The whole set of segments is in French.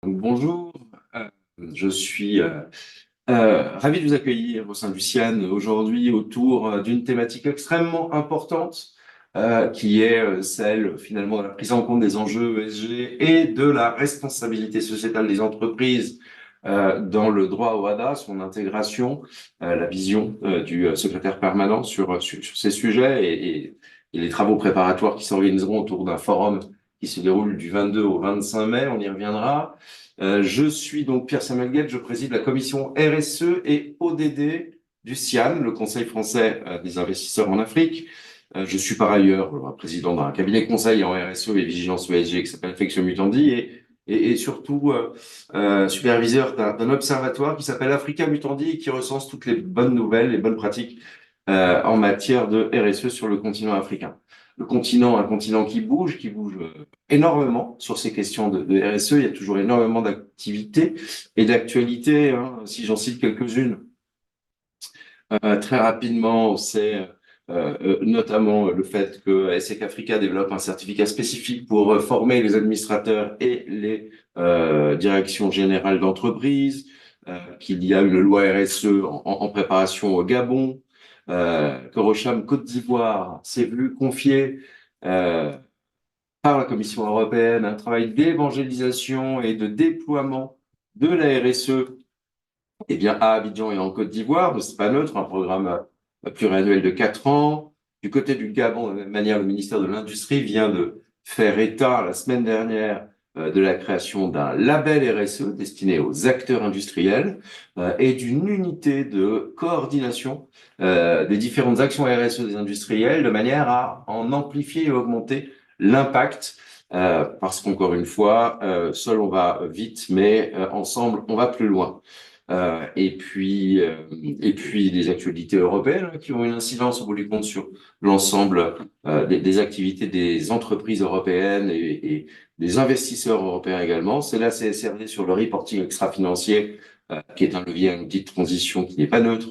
Donc, bonjour, euh, je suis ravi de vous accueillir au sein du CIAN aujourd'hui autour d'une thématique extrêmement importante qui est celle finalement de la prise en compte des enjeux ESG et de la responsabilité sociétale des entreprises dans le droit au HADA, son intégration, la vision du secrétaire permanent sur ces sujets et les travaux préparatoires qui s'organiseront autour d'un forum qui se déroule du 22 au 25 mai, on y reviendra. Je suis donc Pierre-Samuel Guette, je préside la commission RSE et ODD du CIAN, le Conseil français des investisseurs en Afrique. Je suis par ailleurs président d'un cabinet conseil en RSE et vigilance ESG qui s'appelle Flexion Mutandi et surtout superviseur d'un observatoire qui s'appelle Africa Mutandi et qui recense toutes les bonnes nouvelles, les bonnes pratiques en matière de RSE sur le continent africain. Le continent, un continent qui bouge énormément sur ces questions de RSE. Il y a toujours énormément d'activités et d'actualités, hein. Si j'en cite quelques-unes, très rapidement, c'est notamment le fait que SEC Africa développe un certificat spécifique pour former les administrateurs et les directions générales d'entreprise, qu'il y a une loi RSE en préparation au Gabon, que Rocham Côte d'Ivoire s'est vu confier par la Commission européenne un travail d'évangélisation et de déploiement de la RSE à Abidjan et en Côte d'Ivoire, mais c'est pas neutre, un programme pluriannuel de 4 ans. Du côté du Gabon, de la même manière, le ministère de l'Industrie vient de faire état la semaine dernière de la création d'un label RSE destiné aux acteurs industriels et d'une unité de coordination des différentes actions RSE des industriels de manière à en amplifier et augmenter l'impact parce qu'encore une fois, seul on va vite, mais ensemble on va plus loin. Et puis des actualités européennes qui ont une incidence au bout du compte sur l'ensemble des activités des entreprises européennes et des investisseurs européens également. C'est la CSRD sur le reporting extra-financier, qui est un levier à une petite transition qui n'est pas neutre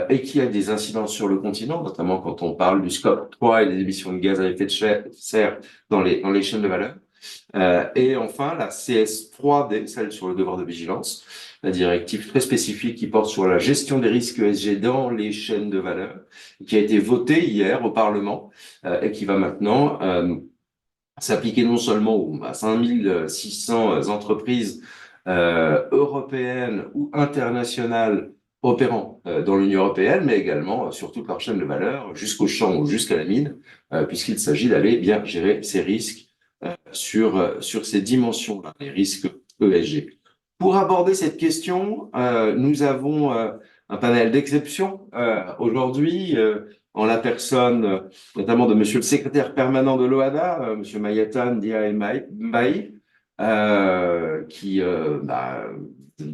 et qui a des incidences sur le continent, notamment quand on parle du scope 3 et des émissions de gaz à effet de serre dans les chaînes de valeur. Et enfin, la CS3D, celle sur le devoir de vigilance, la directive très spécifique qui porte sur la gestion des risques ESG dans les chaînes de valeur, qui a été votée hier au Parlement et qui va maintenant s'appliquer non seulement à 5600 entreprises européennes ou internationales opérant dans l'Union européenne, mais également sur toute leur chaîne de valeur, jusqu'au champ ou jusqu'à la mine, puisqu'il s'agit d'aller bien gérer ces risques sur ces dimensions-là, les risques ESG. Pour aborder cette question, nous avons un panel d'exception aujourd'hui, en la personne notamment de Monsieur le secrétaire permanent de l'OHADA, Monsieur Mayatan Ndiaye Mbaye, qui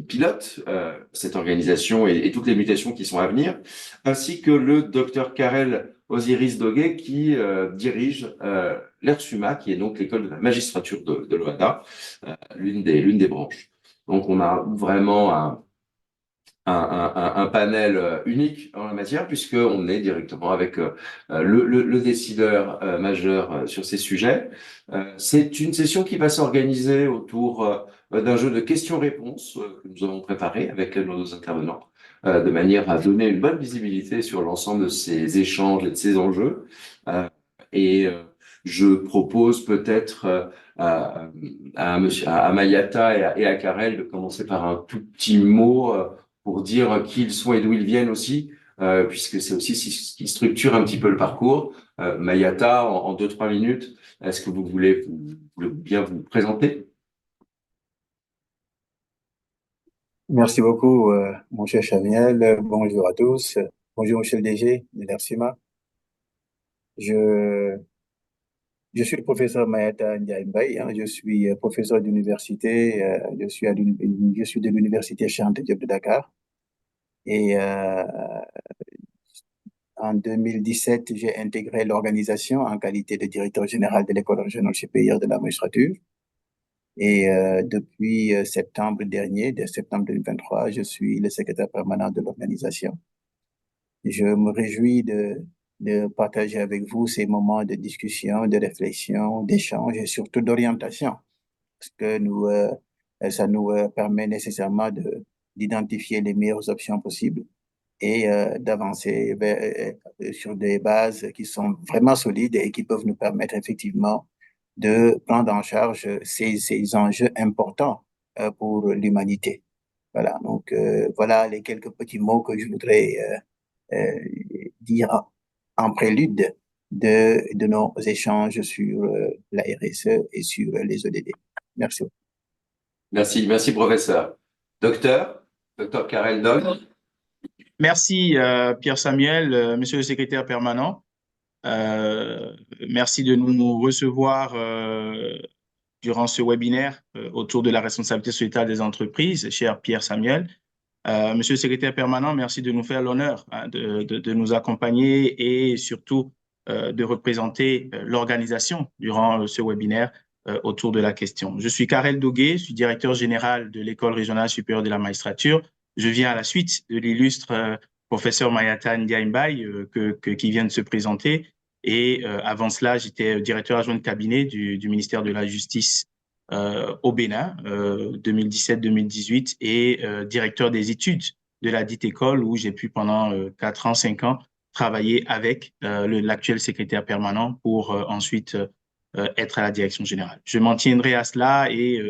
pilote cette organisation et toutes les mutations qui sont à venir, ainsi que le docteur Karel Osiris Doguet qui dirige l'ERSUMA, qui est donc l'école de la magistrature de l'OHADA, l'une des branches. Donc on a vraiment un panel unique en la matière, puisqu'on est directement avec le décideur majeur sur ces sujets. C'est une session qui va s'organiser autour d'un jeu de questions-réponses que nous avons préparé avec nos intervenants, de manière à donner une bonne visibilité sur l'ensemble de ces échanges et de ces enjeux. Et je propose peut-être à Mayata et à Karel de commencer par un tout petit mot pour dire qui ils sont et d'où ils viennent aussi, puisque c'est aussi ce qui structure un petit peu le parcours. Mayata, en 2-3 minutes, est-ce que vous voulez bien vous présenter? Merci beaucoup, mon cher Chaniel. Bonjour à tous. Bonjour, monsieur le DG de l'ERSIMA. Je, je suis le professeur Mayata Ndiaye Mbaye, hein. Je suis professeur d'université. Je suis de l'université Cheikh Anta Diop de Dakar. Et en 2017, j'ai intégré l'organisation en qualité de directeur général de l'École régionale supérieure de la magistrature. Et depuis septembre dernier, de septembre 2023, je suis le secrétaire permanent de l'organisation. Je me réjouis de partager avec vous ces moments de discussion, de réflexion, d'échange et surtout d'orientation. Parce que ça nous permet nécessairement d'identifier les meilleures options possibles et d'avancer sur des bases qui sont vraiment solides et qui peuvent nous permettre effectivement de prendre en charge ces enjeux importants pour l'humanité. Voilà, donc voilà les quelques petits mots que je voudrais dire en prélude de nos échanges sur la RSE et sur les ODD. Merci. Merci, merci, professeur. Docteur Karel Dog. Merci, Pierre Samuel, monsieur le secrétaire permanent. Merci de nous recevoir durant ce webinaire autour de la responsabilité sociétale des entreprises, cher Pierre Samuel. Monsieur le secrétaire permanent, merci de nous faire l'honneur de nous accompagner et surtout de représenter l'organisation durant ce webinaire autour de la question. Je suis Karel Dogué, je suis directeur général de l'École régionale supérieure de la magistrature. Je viens à la suite de l'illustre professeur Mayata Ndiaye qui vient de se présenter. Et avant cela, j'étais directeur adjoint de cabinet du ministère de la Justice au Bénin, 2017-2018, et directeur des études de la dite école où j'ai pu pendant 4 ans, 5 ans travailler avec l'actuel secrétaire permanent pour ensuite être à la direction générale. Je m'en tiendrai à cela et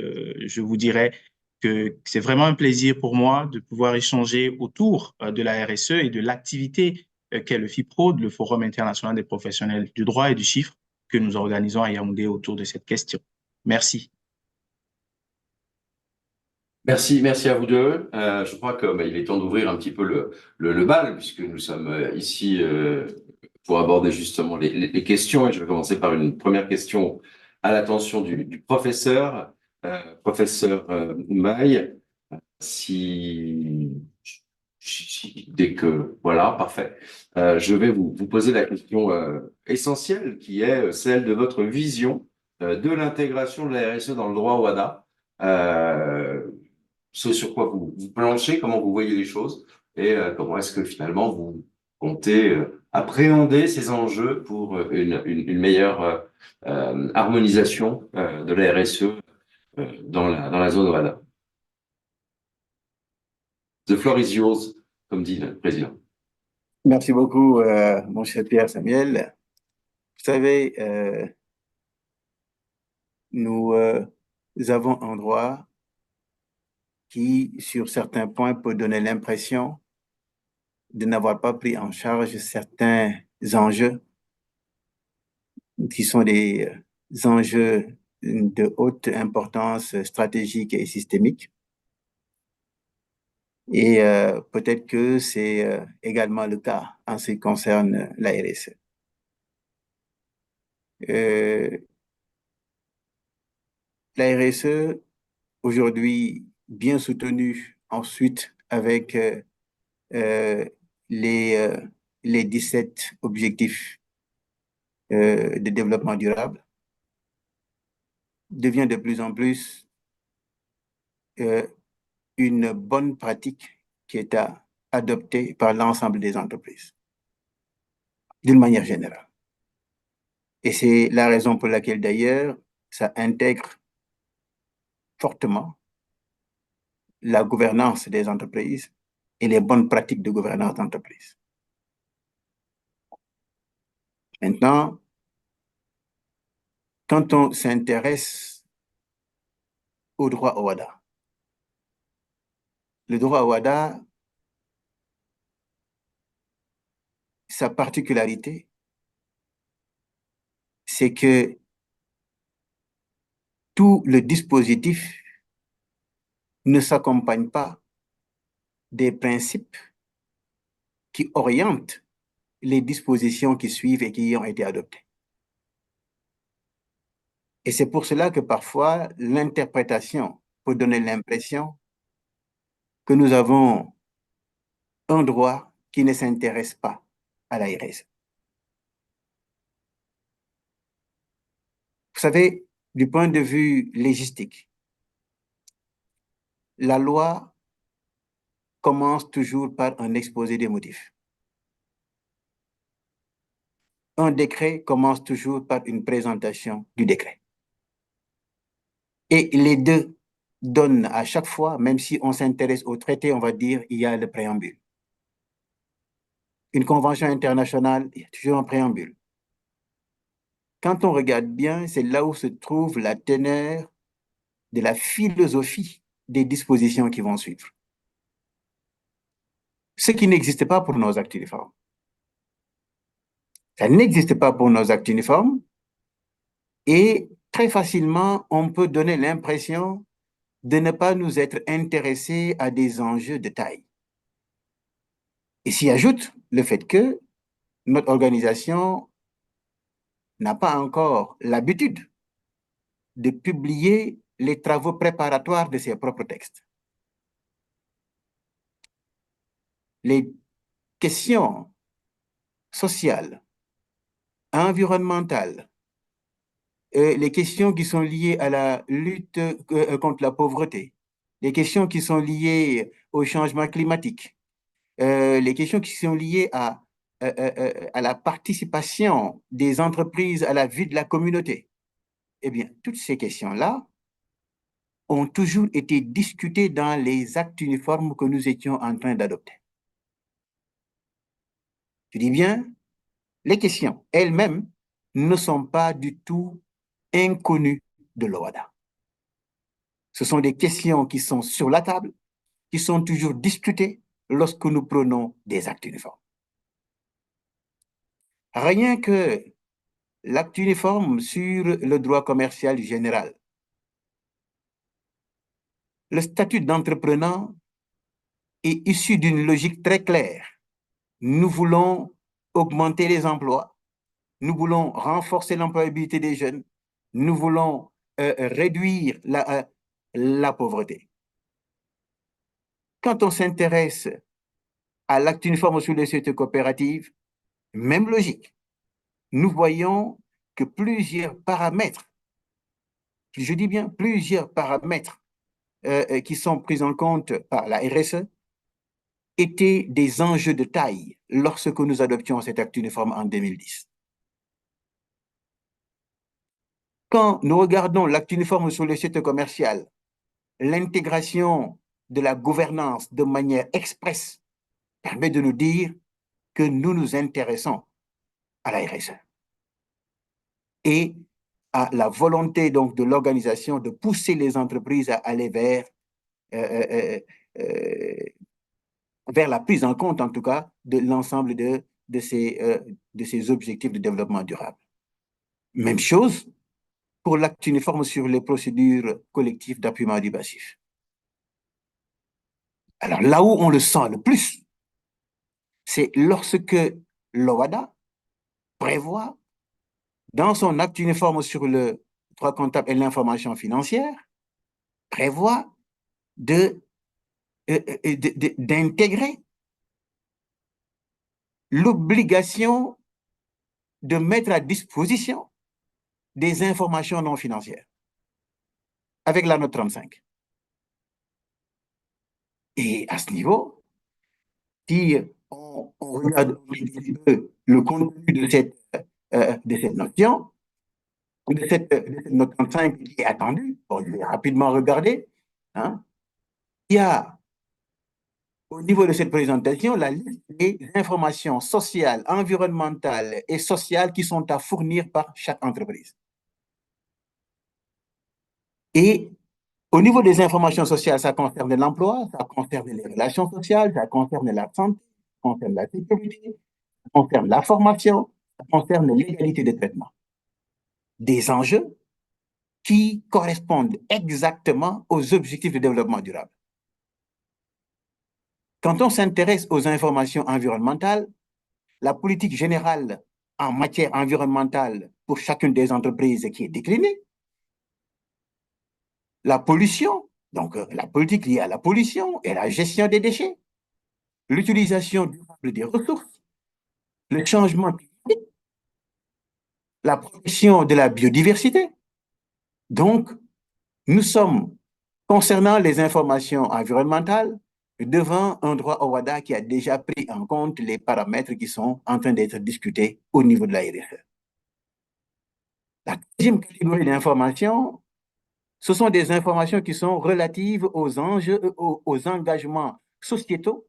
je vous dirai que c'est vraiment un plaisir pour moi de pouvoir échanger autour de la RSE et de l'activité qu'est le FIPROD, le Forum international des professionnels du droit et du chiffre, que nous organisons à Yaoundé autour de cette question. Merci. Merci, merci à vous deux. Je crois que il est temps d'ouvrir un petit peu le bal, puisque nous sommes ici pour aborder justement les questions. Et je vais commencer par une première question à l'attention du professeur, professeur Maille. Dès que voilà, parfait. Je vais vous poser la question essentielle, qui est celle de votre vision de l'intégration de la RSE dans le droit WADA. Ce sur quoi vous planchez, comment vous voyez les choses et comment est-ce que finalement vous comptez appréhender ces enjeux pour une meilleure harmonisation de la RSE dans la zone WADA. The floor is yours, comme dit le président. Merci beaucoup, mon cher Pierre Samuel. Vous savez, nous avons un droit qui, sur certains points, peut donner l'impression de n'avoir pas pris en charge certains enjeux qui sont des enjeux de haute importance stratégique et systémique. Et peut-être que c'est également le cas en ce qui concerne la RSE. La RSE, aujourd'hui bien soutenue ensuite avec les 17 objectifs de développement durable, devient de plus en plus une bonne pratique qui est adoptée par l'ensemble des entreprises, d'une manière générale. Et c'est la raison pour laquelle, d'ailleurs, ça intègre fortement la gouvernance des entreprises et les bonnes pratiques de gouvernance d'entreprise. Maintenant, quand on s'intéresse au droit au WADA, le droit au WADA, sa particularité, c'est que tout le dispositif ne s'accompagne pas des principes qui orientent les dispositions qui suivent et qui ont été adoptées. Et c'est pour cela que parfois, l'interprétation peut donner l'impression que nous avons un droit qui ne s'intéresse pas à la RSE. Vous savez, du point de vue légistique, la loi commence toujours par un exposé des motifs. Un décret commence toujours par une présentation du décret. Et les deux donne à chaque fois, même si on s'intéresse au traité, on va dire il y a le préambule. Une convention internationale, il y a toujours un préambule. Quand on regarde bien, c'est là où se trouve la teneur de la philosophie des dispositions qui vont suivre. Ce qui n'existe pas pour nos actes uniformes. Ça n'existe pas pour nos actes uniformes et très facilement, on peut donner l'impression de ne pas nous être intéressés à des enjeux de taille. Et s'y ajoute le fait que notre organisation n'a pas encore l'habitude de publier les travaux préparatoires de ses propres textes. Les questions sociales, environnementales, les questions qui sont liées à la lutte contre la pauvreté, les questions qui sont liées au changement climatique, les questions qui sont liées à la participation des entreprises à la vie de la communauté. Eh bien, toutes ces questions-là ont toujours été discutées dans les actes uniformes que nous étions en train d'adopter. Je dis bien, les questions elles-mêmes ne sont pas du tout inconnues de l'OHADA. Ce sont des questions qui sont sur la table, qui sont toujours discutées lorsque nous prenons des actes uniformes. Rien que l'acte uniforme sur le droit commercial général, le statut d'entrepreneur est issu d'une logique très claire. Nous voulons augmenter les emplois, nous voulons renforcer l'employabilité des jeunes, nous voulons réduire la pauvreté. Quand on s'intéresse à l'acte uniforme sur les sociétés coopératives, même logique. Nous voyons que plusieurs paramètres, je dis bien plusieurs paramètres qui sont pris en compte par la RSE étaient des enjeux de taille lorsque nous adoptions cet acte uniforme en 2010. Quand nous regardons l'acte uniforme sur les sociétés commerciales, l'intégration de la gouvernance de manière expresse permet de nous dire que nous nous intéressons à la RSE et à la volonté donc de l'organisation de pousser les entreprises à aller vers la prise en compte, en tout cas, de l'ensemble de ces objectifs de développement durable. Même chose pour l'acte uniforme sur les procédures collectives d'appuiement du passif. Alors là où on le sent le plus, c'est lorsque l'OHADA prévoit dans son acte uniforme sur le droit comptable et l'information financière, prévoit d'intégrer l'obligation de mettre à disposition des informations non financières avec la note 35. Et à ce niveau, si on regarde le contenu de cette notion, de cette note 35 qui est attendue, bon, je vais rapidement regarder, hein, il y a au niveau de cette présentation la liste des informations sociales, environnementales et sociales qui sont à fournir par chaque entreprise. Et au niveau des informations sociales, ça concerne l'emploi, ça concerne les relations sociales, ça concerne la santé, ça concerne la sécurité, ça concerne la formation, ça concerne l'égalité de traitement. Des enjeux qui correspondent exactement aux objectifs de développement durable. Quand on s'intéresse aux informations environnementales, la politique générale en matière environnementale pour chacune des entreprises qui est déclinée, la pollution, donc la politique liée à la pollution et la gestion des déchets, l'utilisation durable des ressources, le changement climatique, la protection de la biodiversité. Donc, nous sommes, concernant les informations environnementales, devant un droit OHADA qui a déjà pris en compte les paramètres qui sont en train d'être discutés au niveau de la RSE. La deuxième catégorie d'informations Ce sont des informations qui sont relatives aux enjeux, aux engagements sociétaux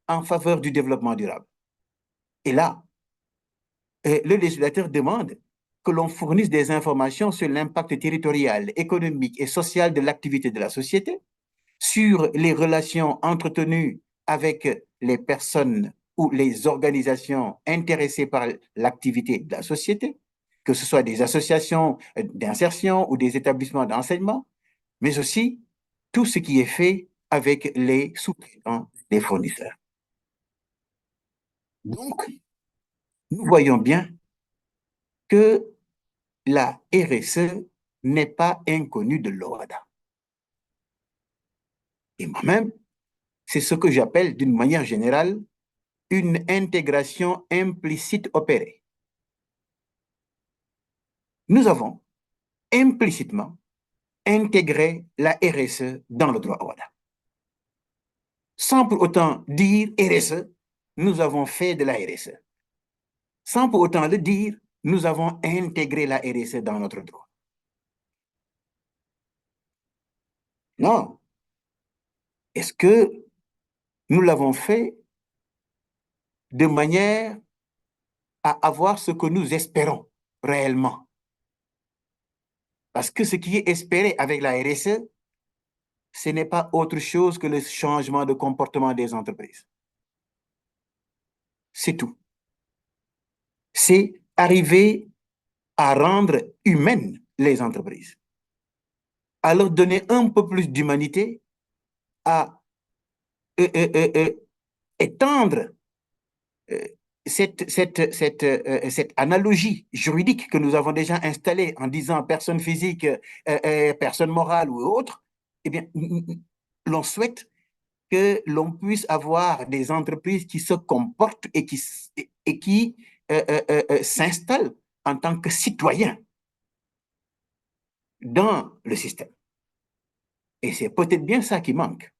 en faveur du développement durable. Et là, le législateur demande que l'on fournisse des informations sur l'impact territorial, économique et social de l'activité de la société, sur les relations entretenues avec les personnes ou les organisations intéressées par l'activité de la société, que ce soit des associations d'insertion ou des établissements d'enseignement, mais aussi tout ce qui est fait avec les sous-traitants, les fournisseurs. Donc, nous voyons bien que la RSE n'est pas inconnue de l'OHADA. Et moi-même, c'est ce que j'appelle d'une manière générale une intégration implicite opérée. Nous avons implicitement intégré la RSE dans le droit OHADA. Sans pour autant dire RSE, nous avons fait de la RSE. Sans pour autant le dire, nous avons intégré la RSE dans notre droit. Non. Est-ce que nous l'avons fait de manière à avoir ce que nous espérons réellement? Parce que ce qui est espéré avec la RSE, ce n'est pas autre chose que le changement de comportement des entreprises. C'est tout. C'est arriver à rendre humaines les entreprises, à leur donner un peu plus d'humanité, à étendre cette analogie juridique que nous avons déjà installée en disant personne physique, personne morale ou autre. Eh bien, l'on souhaite que l'on puisse avoir des entreprises qui se comportent et qui s'installent en tant que citoyens dans le système. Et c'est peut-être bien ça qui manque.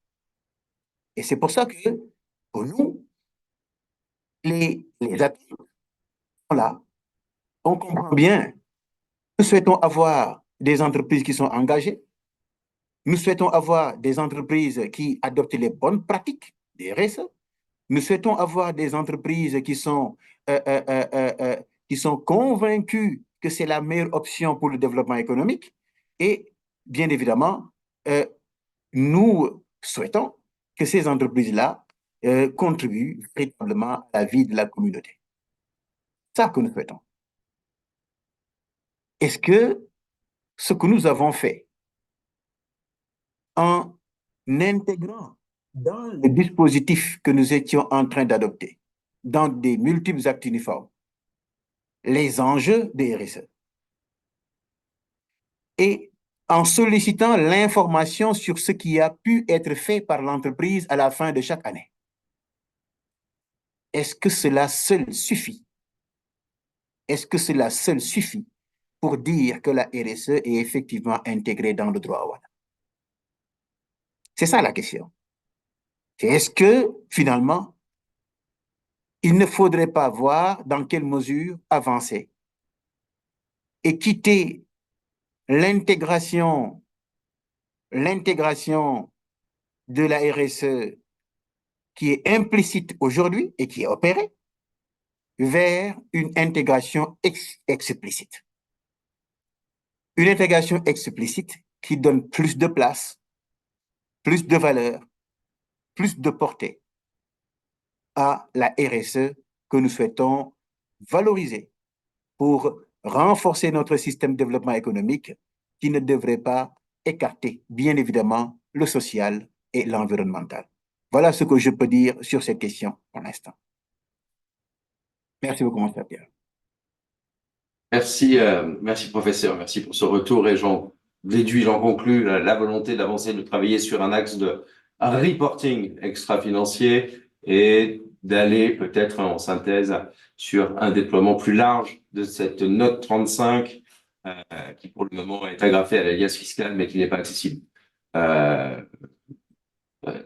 Et c'est pour ça que, pour nous, les attentes sont là. On comprend bien. Nous souhaitons avoir des entreprises qui sont engagées. Nous souhaitons avoir des entreprises qui adoptent les bonnes pratiques des RSE. Nous souhaitons avoir des entreprises qui sont convaincues que c'est la meilleure option pour le développement économique. Et bien évidemment, nous souhaitons que ces entreprises-là contribuent véritablement à la vie de la communauté. C'est ça que nous souhaitons. Est-ce que ce que nous avons fait en intégrant dans le dispositif que nous étions en train d'adopter, dans des multiples actes uniformes, les enjeux des RSE, et en sollicitant l'information sur ce qui a pu être fait par l'entreprise à la fin de chaque année. Est-ce que cela seul suffit? Est-ce que cela seul suffit pour dire que la RSE est effectivement intégrée dans le droit OHADA? C'est ça la question. C'est est-ce que, finalement, il ne faudrait pas voir dans quelle mesure avancer et quitter l'intégration de la RSE qui est implicite aujourd'hui et qui est opérée vers une intégration explicite. Une intégration explicite qui donne plus de place, plus de valeur, plus de portée à la RSE que nous souhaitons valoriser pour renforcer notre système de développement économique qui ne devrait pas écarter, bien évidemment, le social et l'environnemental. Voilà ce que je peux dire sur cette question pour l'instant. Merci beaucoup, mon cher Pierre. Merci, merci professeur, merci pour ce retour et j'en conclus la volonté d'avancer, de travailler sur un axe de reporting extra-financier et d'aller peut-être en synthèse sur un déploiement plus large de cette note 35 qui pour le moment est agrafée à l'alias fiscal mais qui n'est pas accessible.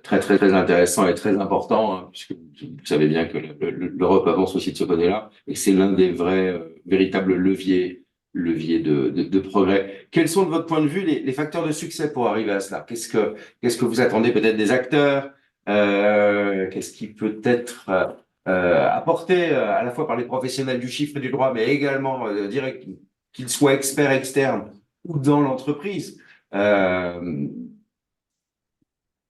Très, très, très intéressant et très important, hein, puisque vous savez bien que l'Europe avance aussi de ce côté-là, et c'est l'un des vrais, véritables leviers levier de progrès. Quels sont, de votre point de vue, les facteurs de succès pour arriver à cela? Qu'est-ce que vous attendez peut-être des acteurs? Qu'est-ce qui peut être apporté à la fois par les professionnels du chiffre et du droit, mais également qu'ils soient experts externes ou dans l'entreprise?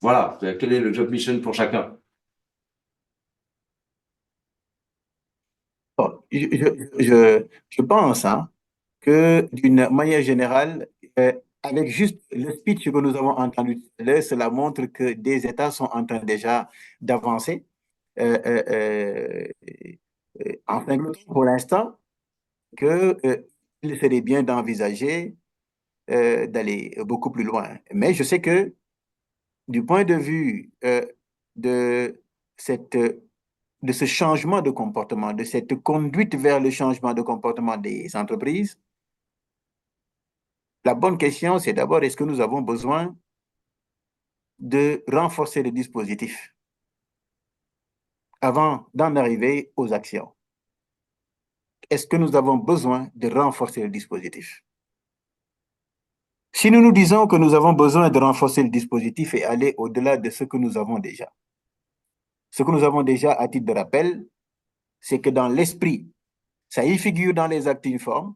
Voilà, quel est le job mission pour chacun? Bon, je pense hein, que d'une manière générale, avec juste le speech que nous avons entendu tout à l'heure, cela montre que des États sont en train déjà d'avancer. Euh, euh, euh, en Angleterre, pour l'instant, que il serait bien d'envisager d'aller beaucoup plus loin. Mais je sais que du point de vue de cette, de ce changement de comportement, de cette conduite vers le changement de comportement des entreprises, la bonne question, c'est d'abord, est-ce que nous avons besoin de renforcer le dispositif avant d'en arriver aux actions? Est-ce que nous avons besoin de renforcer le dispositif? Si nous nous disons que nous avons besoin de renforcer le dispositif et aller au-delà de ce que nous avons déjà, ce que nous avons déjà à titre de rappel, c'est que dans l'esprit, ça y figure dans les actes uniformes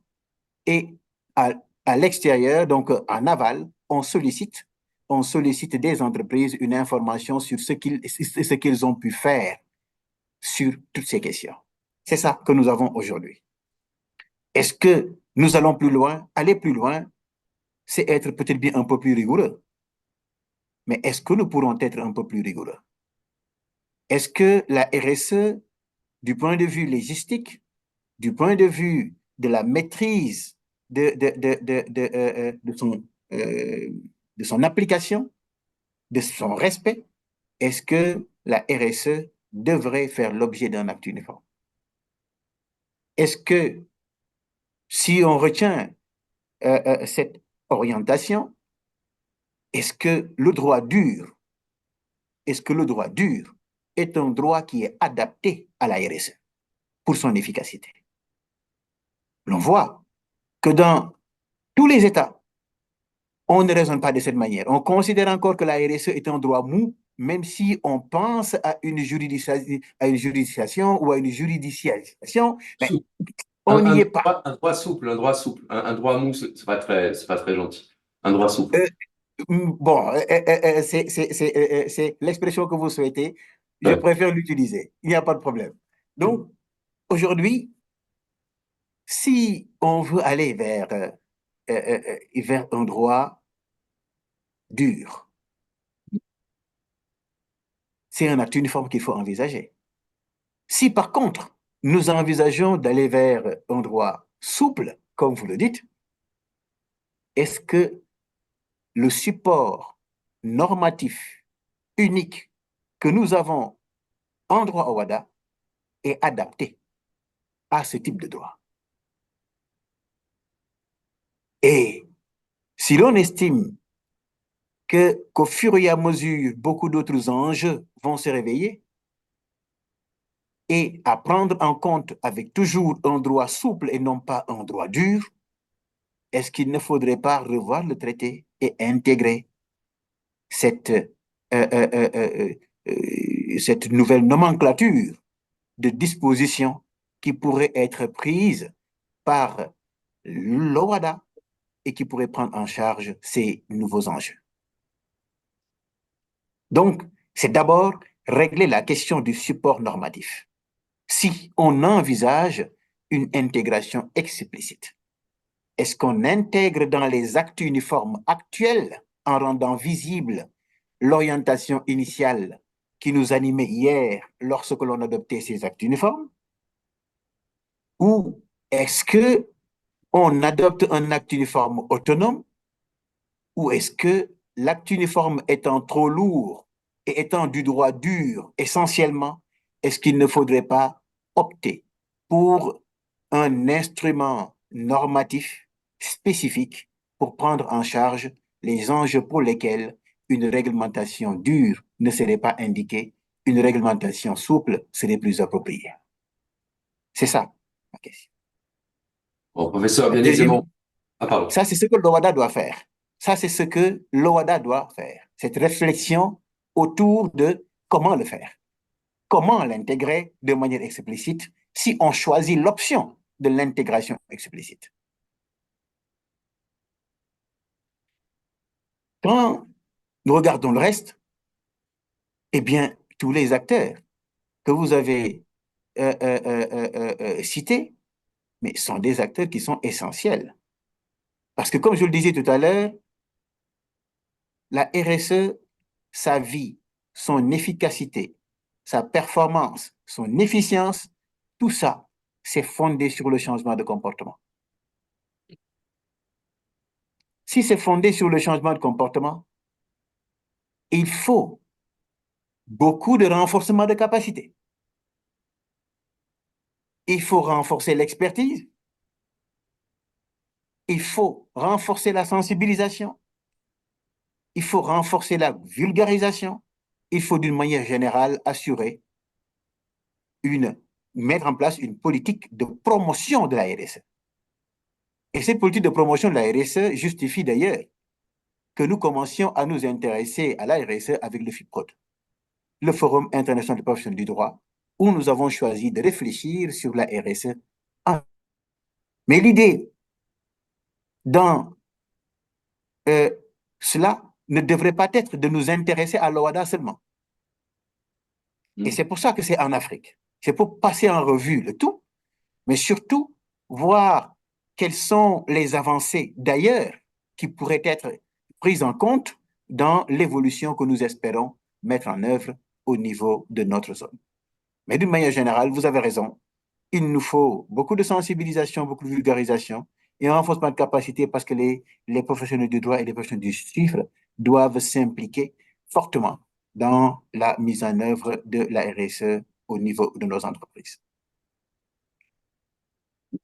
et à, à l'extérieur, donc en aval, on sollicite des entreprises une information sur ce qu'ils ont pu faire sur toutes ces questions. C'est ça que nous avons aujourd'hui. Est-ce que nous allons plus loin? Aller plus loin, c'est être peut-être bien un peu plus rigoureux. Mais est-ce que nous pourrons être un peu plus rigoureux? Est-ce que la RSE, du point de vue logistique, du point de vue de la maîtrise euh, de son application, de son respect, est-ce que la RSE devrait faire l'objet d'un acte uniforme? Est-ce que si on retient cette orientation, est-ce que le droit dur, est-ce que le droit dur est un droit qui est adapté à la RSE pour son efficacité? L'on voit que dans tous les États, on ne raisonne pas de cette manière. On considère encore que la RSE est un droit mou, même si on pense à une juridisation ou à une juridicialisation, mais Souple. on n'y est pas. Un droit souple, un droit souple. Un droit mou, c'est pas très gentil. Un droit souple. Bon, c'est l'expression que vous souhaitez. Je Ouais. préfère l'utiliser. Il n'y a pas de problème. Donc, aujourd'hui, si on veut aller vers un droit dur, c'est un acte uniforme qu'il faut envisager. Si par contre, nous envisageons d'aller vers un droit souple, comme vous le dites, est-ce que le support normatif unique que nous avons en droit au WADA est adapté à ce type de droit? Et si l'on estime qu'au fur et à mesure, beaucoup d'autres enjeux vont se réveiller, et à prendre en compte avec toujours un droit souple et non pas un droit dur, est-ce qu'il ne faudrait pas revoir le traité et intégrer cette, cette nouvelle nomenclature de dispositions qui pourraient être prises par l'OADA et qui pourraient prendre en charge ces nouveaux enjeux? Donc, c'est d'abord régler la question du support normatif. Si on envisage une intégration explicite, est-ce qu'on intègre dans les actes uniformes actuels, en rendant visible l'orientation initiale qui nous animait hier lorsque l'on adoptait ces actes uniformes? Ou est-ce qu'on adopte un acte uniforme autonome? Ou est-ce que l'acte uniforme étant trop lourd et étant du droit dur essentiellement, est-ce qu'il ne faudrait pas opter pour un instrument normatif spécifique pour prendre en charge les enjeux pour lesquels une réglementation dure ne serait pas indiquée, une réglementation souple serait plus appropriée? C'est ça ma question. Bon, professeur, bien Deuxième, évidemment. Ah, pardon. ça, c'est ce que l'OHADA doit faire. Ça, c'est ce que l'OHADA doit faire. Cette réflexion autour de comment le faire. Comment l'intégrer de manière explicite si on choisit l'option de l'intégration explicite. Quand nous regardons le reste, eh bien, tous les acteurs que vous avez cités, mais sont des acteurs qui sont essentiels. Parce que, comme je le disais tout à l'heure, la RSE, sa vie, son efficacité, sa performance, son efficience, tout ça, c'est fondé sur le changement de comportement. Si c'est fondé sur le changement de comportement, il faut beaucoup de renforcement de capacité. Il faut renforcer l'expertise. Il faut renforcer la sensibilisation. Il faut renforcer la vulgarisation. Il faut d'une manière générale assurer mettre en place une politique de promotion de la RSE. Et cette politique de promotion de la RSE justifie d'ailleurs que nous commencions à nous intéresser à la RSE avec le FIPROD, le Forum international des professionnels du droit, où nous avons choisi de réfléchir sur la RSE. Mais l'idée dans cela ne devrait pas être de nous intéresser à l'OHADA seulement. Et c'est pour ça que c'est en Afrique. C'est pour passer en revue le tout, mais surtout voir quelles sont les avancées d'ailleurs qui pourraient être prises en compte dans l'évolution que nous espérons mettre en œuvre au niveau de notre zone. Mais d'une manière générale, vous avez raison, il nous faut beaucoup de sensibilisation, beaucoup de vulgarisation et un renforcement de capacité parce que les professionnels du droit et les professionnels du chiffre doivent s'impliquer fortement dans la mise en œuvre de la RSE au niveau de nos entreprises.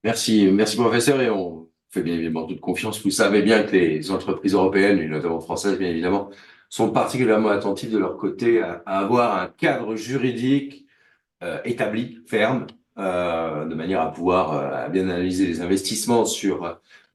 Merci, merci professeur, et on fait bien évidemment toute confiance. Vous savez bien que les entreprises européennes, et notamment françaises bien évidemment, sont particulièrement attentives de leur côté à avoir un cadre juridique établi, ferme, de manière à pouvoir bien analyser les investissements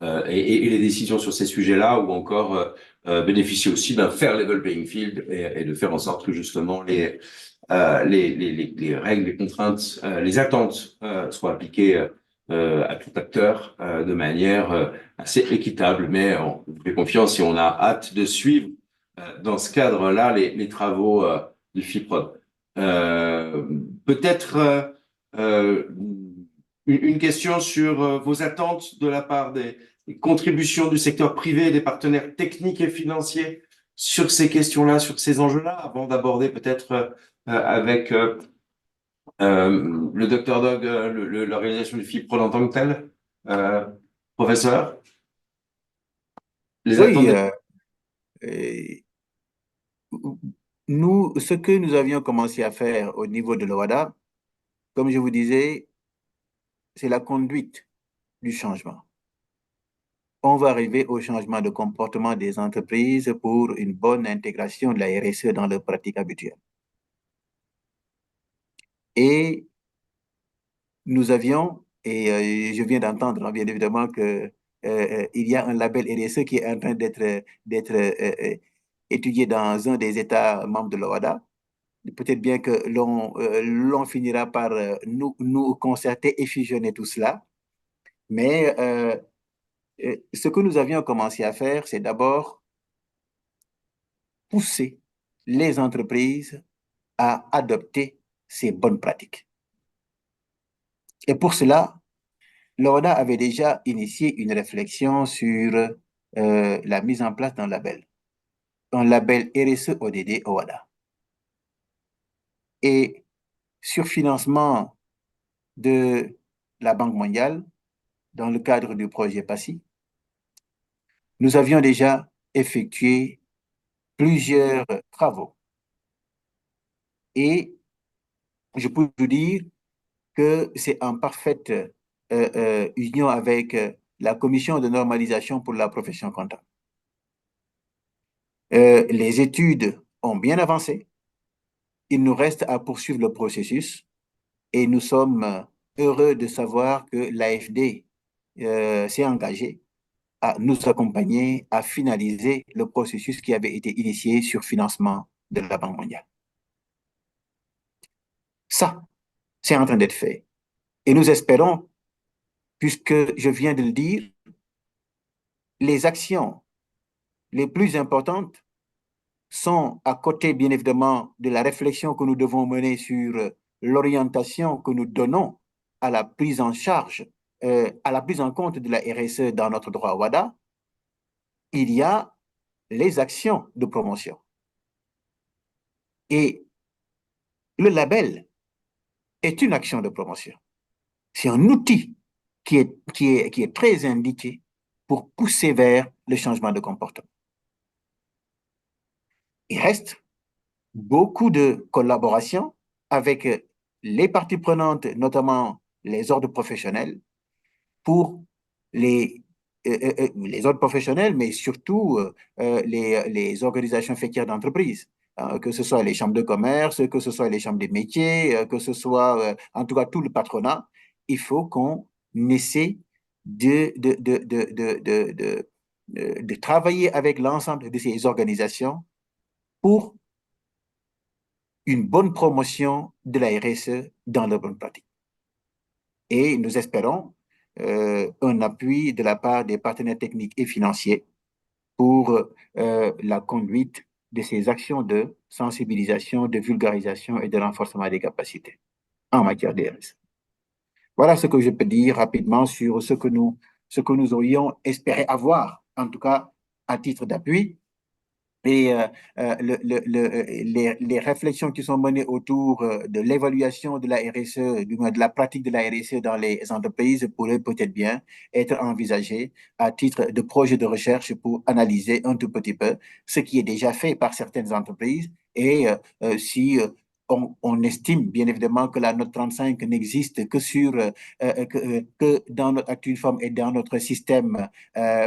et les décisions sur ces sujets-là, ou encore bénéficier aussi d'un fair level playing field et de faire en sorte que justement les règles, les contraintes, les attentes soient appliquées à tout acteur de manière assez équitable. Mais on vous fait confiance et on a hâte de suivre dans ce cadre-là les travaux du FIPROD. Peut-être une question sur vos attentes de la part des contributions du secteur privé et des partenaires techniques et financiers sur ces questions-là, sur ces enjeux-là, avant d'aborder peut-être avec le Dr Dog, l'organisation du FIPROD en tant que telle. Professeur, les Oui, attentes nous, ce que nous avions commencé à faire au niveau de l'OHADA, comme je vous disais, c'est la conduite du changement. On va arriver au changement de comportement des entreprises pour une bonne intégration de la RSE dans leurs pratiques habituelles. Et nous avions, et je viens d'entendre bien évidemment que il y a un label RSE qui est en train d'être étudié dans un des États membres de l'OHADA. Peut-être bien que l'on finira par nous concerter et fusionner tout cela. Mais ce que nous avions commencé à faire, c'est d'abord pousser les entreprises à adopter ces bonnes pratiques. Et pour cela, l'OHADA avait déjà initié une réflexion sur la mise en place d'un label RSE ODD OHADA. Et sur financement de la Banque mondiale, dans le cadre du projet PASSI, nous avions déjà effectué plusieurs travaux. Et je peux vous dire que c'est en parfaite union avec la commission de normalisation pour la profession comptable. Les études ont bien avancé. Il nous reste à poursuivre le processus et nous sommes heureux de savoir que l'AFD s'est engagé à nous accompagner à finaliser le processus qui avait été initié sur financement de la Banque mondiale. Ça, c'est en train d'être fait. Et nous espérons, puisque je viens de le dire, les actions les plus importantes sont à côté, bien évidemment, de la réflexion que nous devons mener sur l'orientation que nous donnons à la prise en charge, à la prise en compte de la RSE dans notre droit WADA. Il y a les actions de promotion. Et le label est une action de promotion. C'est un outil qui est très indiqué pour pousser vers le changement de comportement. Il reste beaucoup de collaboration avec les parties prenantes, notamment les ordres professionnels, pour les ordres professionnels, mais surtout les organisations faîtières d'entreprise, que ce soit les chambres de commerce, que ce soit les chambres des métiers, que ce soit en tout cas tout le patronat. Il faut qu'on essaie de travailler avec l'ensemble de ces organisations pour une bonne promotion de la RSE dans la bonne pratique. Et nous espérons un appui de la part des partenaires techniques et financiers pour la conduite de ces actions de sensibilisation, de vulgarisation et de renforcement des capacités en matière de RSE. Voilà ce que je peux dire rapidement sur ce que nous aurions espéré avoir, en tout cas à titre d'appui. Et les réflexions qui sont menées autour de l'évaluation de la RSE, du moins de la pratique de la RSE dans les entreprises pourraient peut-être bien être envisagées à titre de projet de recherche pour analyser un tout petit peu ce qui est déjà fait par certaines entreprises et si on estime bien évidemment que la note 35 n'existe que dans notre acte uniforme et dans notre système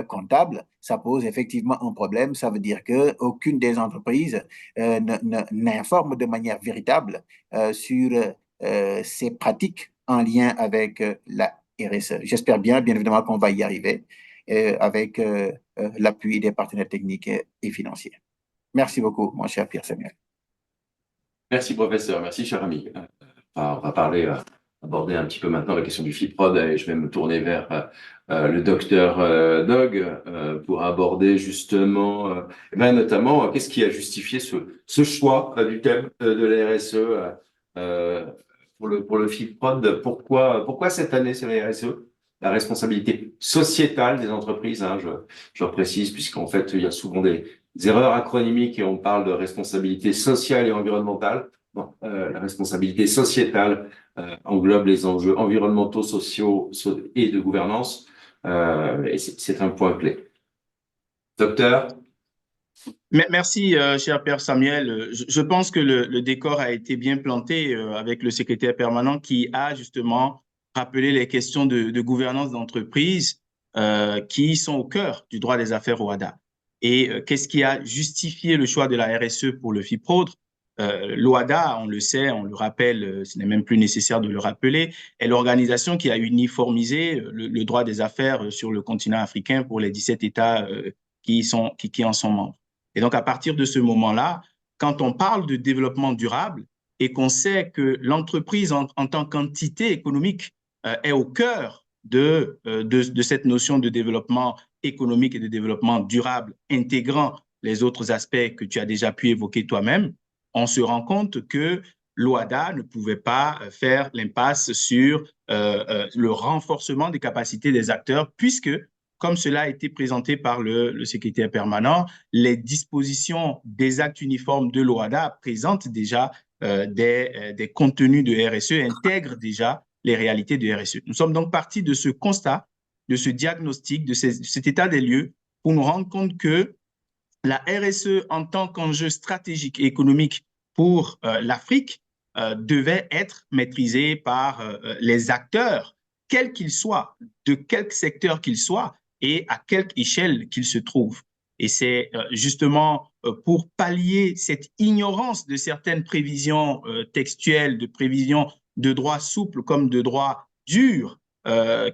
comptable, ça pose effectivement un problème. Ça veut dire qu'aucune des entreprises n'informe de manière véritable sur ces pratiques en lien avec la RSE. J'espère bien évidemment qu'on va y arriver avec l'appui des partenaires techniques et financiers. Merci beaucoup, mon cher Pierre Samuel. Merci, professeur. Merci, cher ami. On va aborder un petit peu maintenant la question du FIPROD et je vais me tourner vers le docteur Dog pour aborder justement, notamment, qu'est-ce qui a justifié ce choix du thème de la RSE pour le FIPROD. Pourquoi cette année c'est la RSE? La responsabilité sociétale des entreprises, hein, je précise, puisqu'en fait, il y a souvent des erreurs acronymiques et on parle de responsabilité sociale et environnementale. Bon, la responsabilité sociétale englobe les enjeux environnementaux, sociaux et de gouvernance. Et c'est un point clé. Docteur? Merci, cher Père Samuel. Je pense que le décor a été bien planté avec le secrétaire permanent qui a justement rappelé les questions de gouvernance d'entreprise qui sont au cœur du droit des affaires au WADA. Et qu'est-ce qui a justifié le choix de la RSE pour le FIPROD? L'OADA, on le sait, on le rappelle, ce n'est même plus nécessaire de le rappeler, est l'organisation qui a uniformisé le droit des affaires sur le continent africain pour les 17 États qui en sont membres. Et donc, à partir de ce moment-là, quand on parle de développement durable et qu'on sait que l'entreprise en tant qu'entité économique est au cœur de cette notion de développement économique et de développement durable, intégrant les autres aspects que tu as déjà pu évoquer toi-même, on se rend compte que l'OADA ne pouvait pas faire l'impasse sur le renforcement des capacités des acteurs, puisque, comme cela a été présenté par le secrétaire permanent, les dispositions des actes uniformes de l'OADA présentent déjà des contenus de RSE, intègrent déjà les réalités de RSE. Nous sommes donc partis de ce constat, de ce diagnostic, de cet état des lieux, pour nous rendre compte que la RSE en tant qu'enjeu stratégique et économique pour l'Afrique devait être maîtrisée par les acteurs, quels qu'ils soient, de quel secteur qu'ils soient et à quelque échelle qu'ils se trouvent. Et c'est justement pour pallier cette ignorance de certaines prévisions textuelles, de prévisions de droit souple comme de droit dur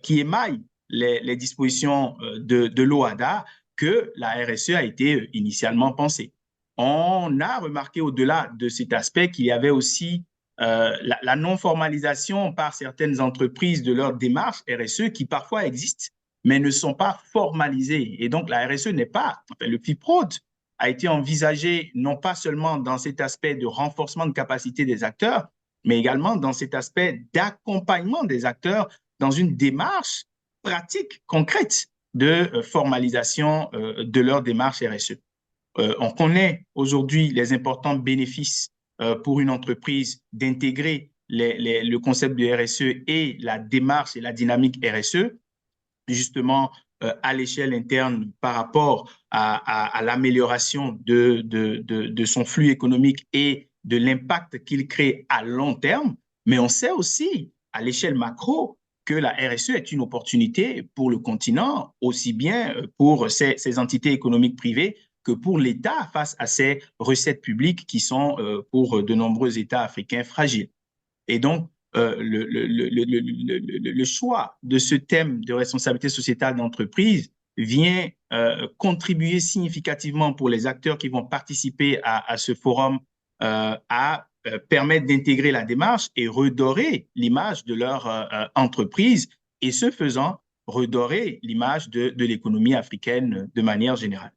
qui émaillent les dispositions de l'OHADA que la RSE a été initialement pensée. On a remarqué au-delà de cet aspect qu'il y avait aussi la non-formalisation par certaines entreprises de leur démarche RSE qui parfois existent, mais ne sont pas formalisées. Et donc, la RSE n'est pas, enfin, le FIPROD a été envisagé non pas seulement dans cet aspect de renforcement de capacité des acteurs, mais également dans cet aspect d'accompagnement des acteurs dans une démarche pratique, concrète de formalisation de leur démarche RSE. On connaît aujourd'hui les importants bénéfices pour une entreprise d'intégrer le concept de RSE et la démarche et la dynamique RSE, justement à l'échelle interne par rapport à l'amélioration de son flux économique et de l'impact qu'il crée à long terme. Mais on sait aussi à l'échelle macro que la RSE est une opportunité pour le continent, aussi bien pour ces entités économiques privées que pour l'État face à ces recettes publiques qui sont pour de nombreux États africains fragiles. Et donc, le choix de ce thème de responsabilité sociétale d'entreprise vient contribuer significativement pour les acteurs qui vont participer à ce forum à permettre d'intégrer la démarche et redorer l'image de leur entreprise et ce faisant, redorer l'image de l'économie africaine de manière générale.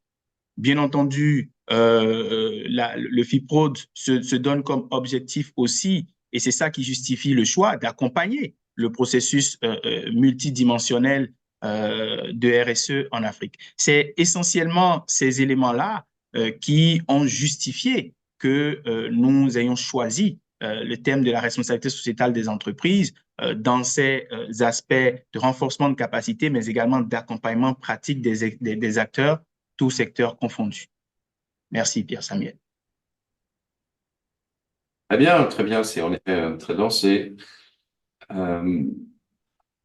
Bien entendu, le FIPROD se donne comme objectif aussi, et c'est ça qui justifie le choix, d'accompagner le processus multidimensionnel de RSE en Afrique. C'est essentiellement ces éléments-là qui ont justifié que nous ayons choisi le thème de la responsabilité sociétale des entreprises dans ces aspects de renforcement de capacité, mais également d'accompagnement pratique des acteurs, tous secteurs confondus. Merci, Pierre Samuel. Très bien, c'est en effet très dense. Et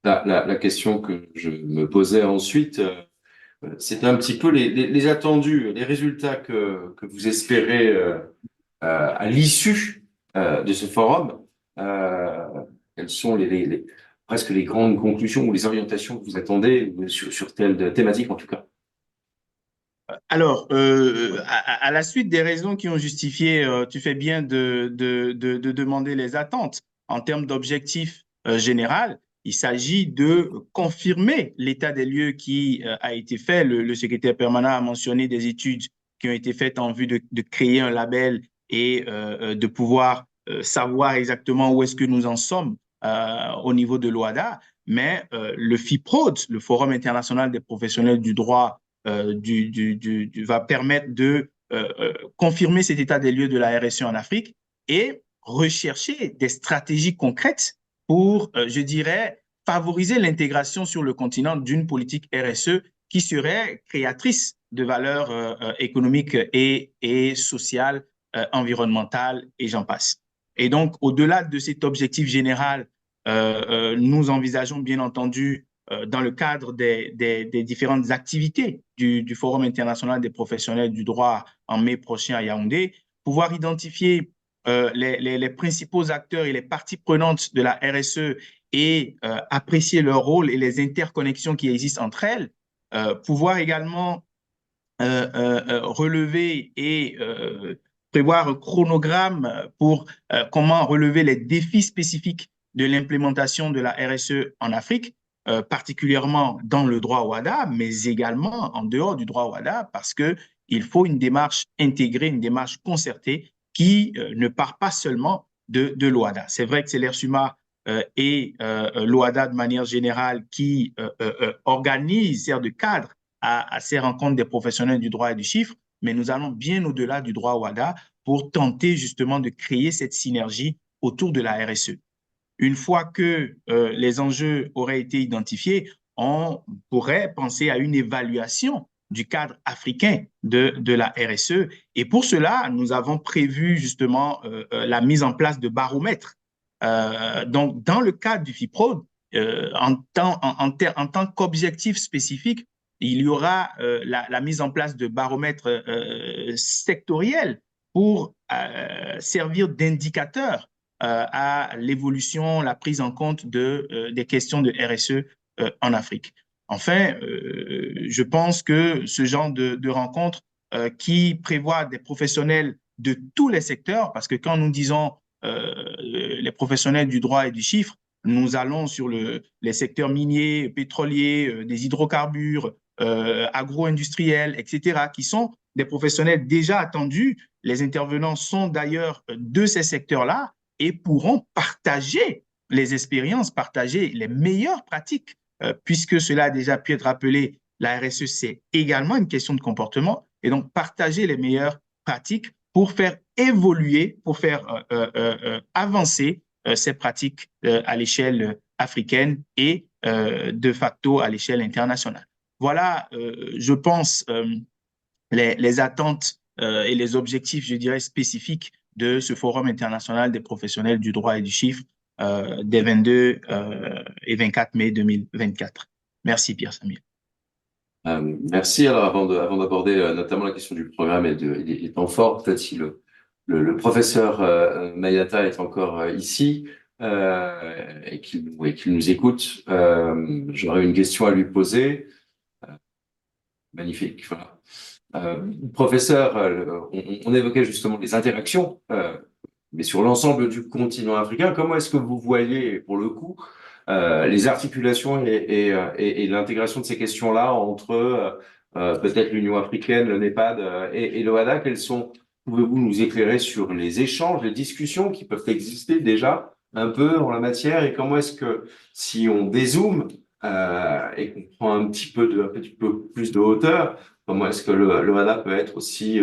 la question que je me posais ensuite, c'était un petit peu les attendus, les résultats que vous espérez à l'issue de ce forum. Quelles sont presque les grandes conclusions ou les orientations que vous attendez sur telle thématique en tout cas? Alors, à la suite des raisons qui ont justifié, tu fais bien de demander les attentes. En termes d'objectifs général, il s'agit de confirmer l'état des lieux qui a été fait. Le secrétaire permanent a mentionné des études qui ont été faites en vue de créer un label et de pouvoir savoir exactement où est-ce que nous en sommes au niveau de l'OHADA. Mais le FIPROD, le Forum international des professionnels du droit, va permettre de confirmer cet état des lieux de la RSE en Afrique et rechercher des stratégies concrètes pour, je dirais, favoriser l'intégration sur le continent d'une politique RSE qui serait créatrice de valeurs économiques et sociales, environnementales, et j'en passe. Et donc, au-delà de cet objectif général, nous envisageons bien entendu dans le cadre des différentes activités du Forum international des professionnels du droit en mai prochain à Yaoundé, pouvoir identifier les principaux acteurs et les parties prenantes de la RSE et apprécier leur rôle et les interconnexions qui existent entre elles, pouvoir également relever et prévoir un chronogramme pour comment relever les défis spécifiques de l'implémentation de la RSE en Afrique, particulièrement dans le droit OHADA, mais également en dehors du droit OHADA, parce qu'il faut une démarche intégrée, une démarche concertée qui ne part pas seulement de l'OHADA. C'est vrai que c'est l'ERSUMA et l'OHADA de manière générale qui organise, sert de cadre à ces rencontres des professionnels du droit et du chiffre, mais nous allons bien au-delà du droit OHADA pour tenter justement de créer cette synergie autour de la RSE. Une fois que les enjeux auraient été identifiés, on pourrait penser à une évaluation du cadre africain de la RSE. Et pour cela, nous avons prévu justement la mise en place de baromètres. Donc, dans le cadre du FIPROD, en tant qu'objectif spécifique, il y aura la mise en place de baromètres sectoriels pour servir d'indicateurs à l'évolution, la prise en compte des questions de RSE en Afrique. Enfin, je pense que ce genre de rencontre qui prévoit des professionnels de tous les secteurs, parce que quand nous disons les professionnels du droit et du chiffre, nous allons sur les secteurs miniers, pétroliers, des hydrocarbures, agro-industriels, etc., qui sont des professionnels déjà attendus. Les intervenants sont d'ailleurs de ces secteurs-là et pourront partager les expériences, partager les meilleures pratiques, puisque cela a déjà pu être rappelé, la RSE, c'est également une question de comportement, et donc partager les meilleures pratiques pour faire évoluer, pour faire avancer ces pratiques à l'échelle africaine et de facto à l'échelle internationale. Voilà, je pense, les attentes et les objectifs, je dirais, spécifiques de ce Forum international des professionnels du droit et du chiffre des 22 et 24 mai 2024. Merci, Pierre-Samuel. Merci. Alors, avant d'aborder notamment la question du programme et des temps forts, peut-être si le professeur Mayata est encore ici et qu'il nous écoute, j'aurais une question à lui poser. Magnifique, voilà. Professeur, on évoquait justement les interactions, mais sur l'ensemble du continent africain, comment est-ce que vous voyez, pour le coup, les articulations et l'intégration de ces questions-là entre peut-être l'Union africaine, le NEPAD et l'OADA? Pouvez-vous nous éclairer sur les échanges, les discussions qui peuvent exister déjà un peu en la matière, et comment est-ce que, si on dézoome et qu'on prend un petit peu plus de hauteur, comment est-ce que l'OADA peut être aussi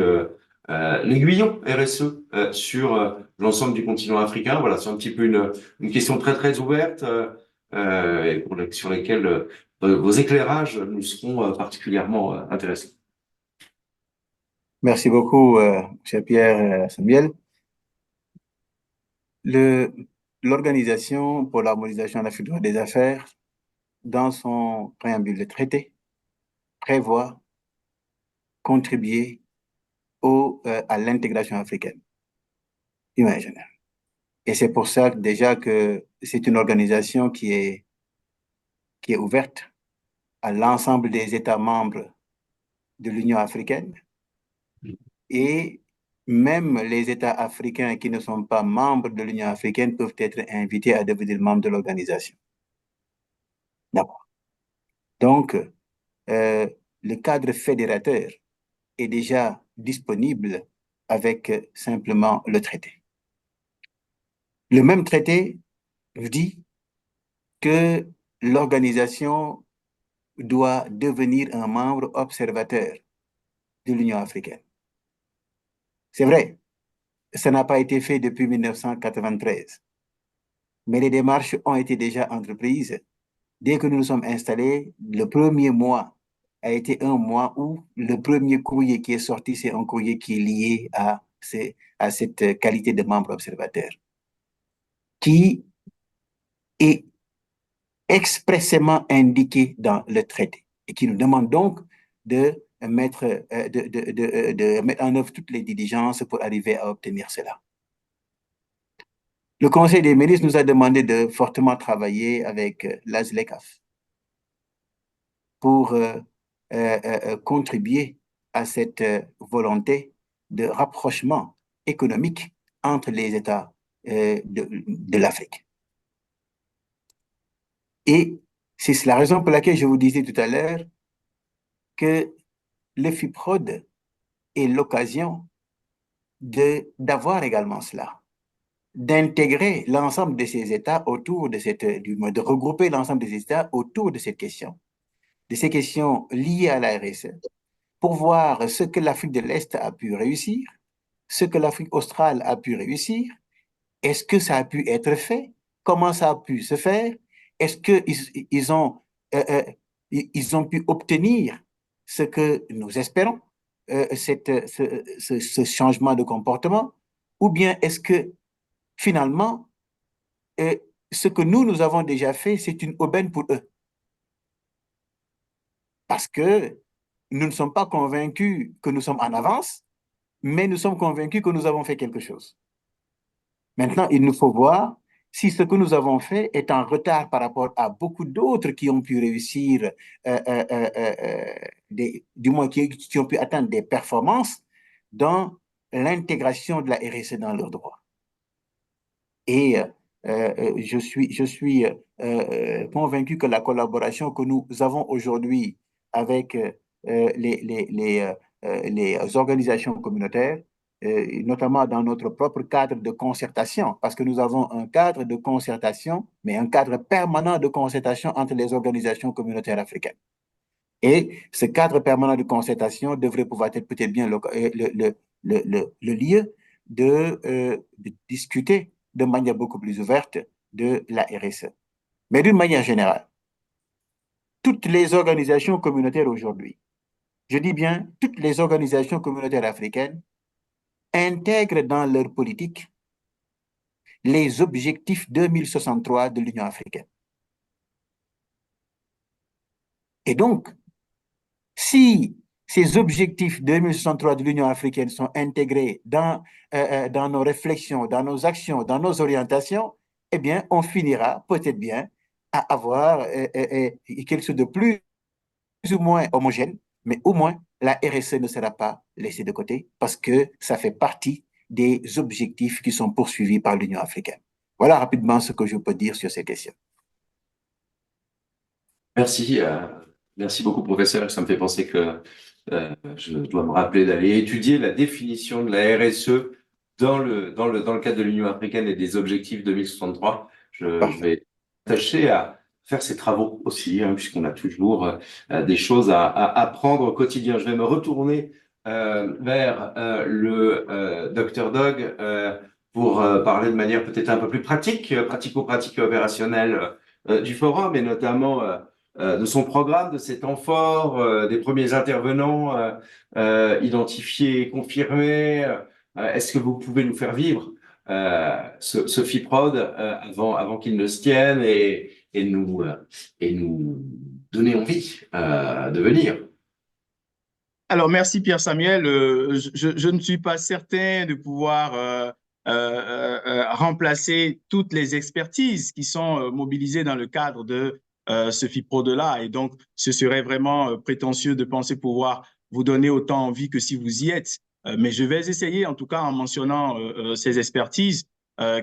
l'aiguillon RSE sur l'ensemble du continent africain? Voilà, c'est un petit peu une question très très ouverte sur laquelle vos éclairages nous seront particulièrement intéressants. Merci beaucoup, cher Pierre Samuel. L'Organisation pour l'harmonisation de l'Afrique des affaires, dans son préambule de traité, prévoit contribuer à l'intégration africaine. Imaginez. Et c'est pour ça déjà que c'est une organisation qui est ouverte à l'ensemble des États membres de l'Union africaine, et même les États africains qui ne sont pas membres de l'Union africaine peuvent être invités à devenir membres de l'organisation. D'accord. Donc, le cadre fédérateur est déjà disponible avec simplement le traité. Le même traité dit que l'organisation doit devenir un membre observateur de l'Union africaine. C'est vrai, ça n'a pas été fait depuis 1993, mais les démarches ont été déjà entreprises. Dès que nous nous sommes installés, le premier mois a été un mois où le premier courrier qui est sorti, c'est un courrier qui est lié à cette qualité de membre observateur, qui est expressément indiqué dans le traité et qui nous demande donc de mettre en œuvre toutes les diligences pour arriver à obtenir cela. Le Conseil des ministres nous a demandé de fortement travailler avec l'ASLECAF pour contribuer à cette volonté de rapprochement économique entre les États de l'Afrique. Et c'est la raison pour laquelle je vous disais tout à l'heure que le FIPROD est l'occasion d'avoir également cela, d'intégrer l'ensemble de ces États autour de de regrouper l'ensemble des États autour de cette question, de ces questions liées à la RSE, pour voir ce que l'Afrique de l'Est a pu réussir, ce que l'Afrique australe a pu réussir, est-ce que ça a pu être fait, comment ça a pu se faire, est-ce qu'ils ont pu obtenir ce que nous espérons, ce changement de comportement, ou bien est-ce que finalement, ce que nous avons déjà fait, c'est une aubaine pour eux. Parce que nous ne sommes pas convaincus que nous sommes en avance, mais nous sommes convaincus que nous avons fait quelque chose. Maintenant, il nous faut voir si ce que nous avons fait est en retard par rapport à beaucoup d'autres qui ont pu réussir, du moins qui ont pu atteindre des performances dans l'intégration de la RSE dans leurs droits. Et je suis convaincu que la collaboration que nous avons aujourd'hui avec les organisations communautaires, notamment dans notre propre cadre de concertation, parce que nous avons un cadre de concertation, mais un cadre permanent de concertation entre les organisations communautaires africaines. Et ce cadre permanent de concertation devrait pouvoir être peut-être bien le lieu de discuter de manière beaucoup plus ouverte de la RSE. Mais d'une manière générale, toutes les organisations communautaires aujourd'hui, je dis bien toutes les organisations communautaires africaines, intègrent dans leur politique les objectifs 2063 de l'Union africaine. Et donc, si ces objectifs 2063 de l'Union africaine sont intégrés dans nos réflexions, dans nos actions, dans nos orientations, eh bien, on finira peut-être bien à avoir quelque chose de plus ou moins homogène, mais au moins la RSE ne sera pas laissée de côté parce que ça fait partie des objectifs qui sont poursuivis par l'Union africaine. Voilà rapidement ce que je peux dire sur ces questions. Merci, merci beaucoup, professeur. Ça me fait penser que je dois me rappeler d'aller étudier la définition de la RSE dans le cadre de l'Union africaine et des objectifs 2063. Je vais tâcher à faire ces travaux aussi, hein, puisqu'on a toujours des choses à apprendre au quotidien. Je vais me retourner vers le Dr Dog pour parler de manière peut-être un peu plus pratique, pratico-pratique et opérationnelle du forum, et notamment de son programme, de ces temps forts, des premiers intervenants identifiés et confirmés. Est-ce que vous pouvez nous faire vivre ce FIPROD avant qu'il ne se tienne et nous donner envie de venir? Alors, merci Pierre-Samuel. Je ne suis pas certain de pouvoir remplacer toutes les expertises qui sont mobilisées dans le cadre de ce FIPROD-là. Et donc, ce serait vraiment prétentieux de penser pouvoir vous donner autant envie que si vous y êtes. Mais je vais essayer, en tout cas, en mentionnant ces expertises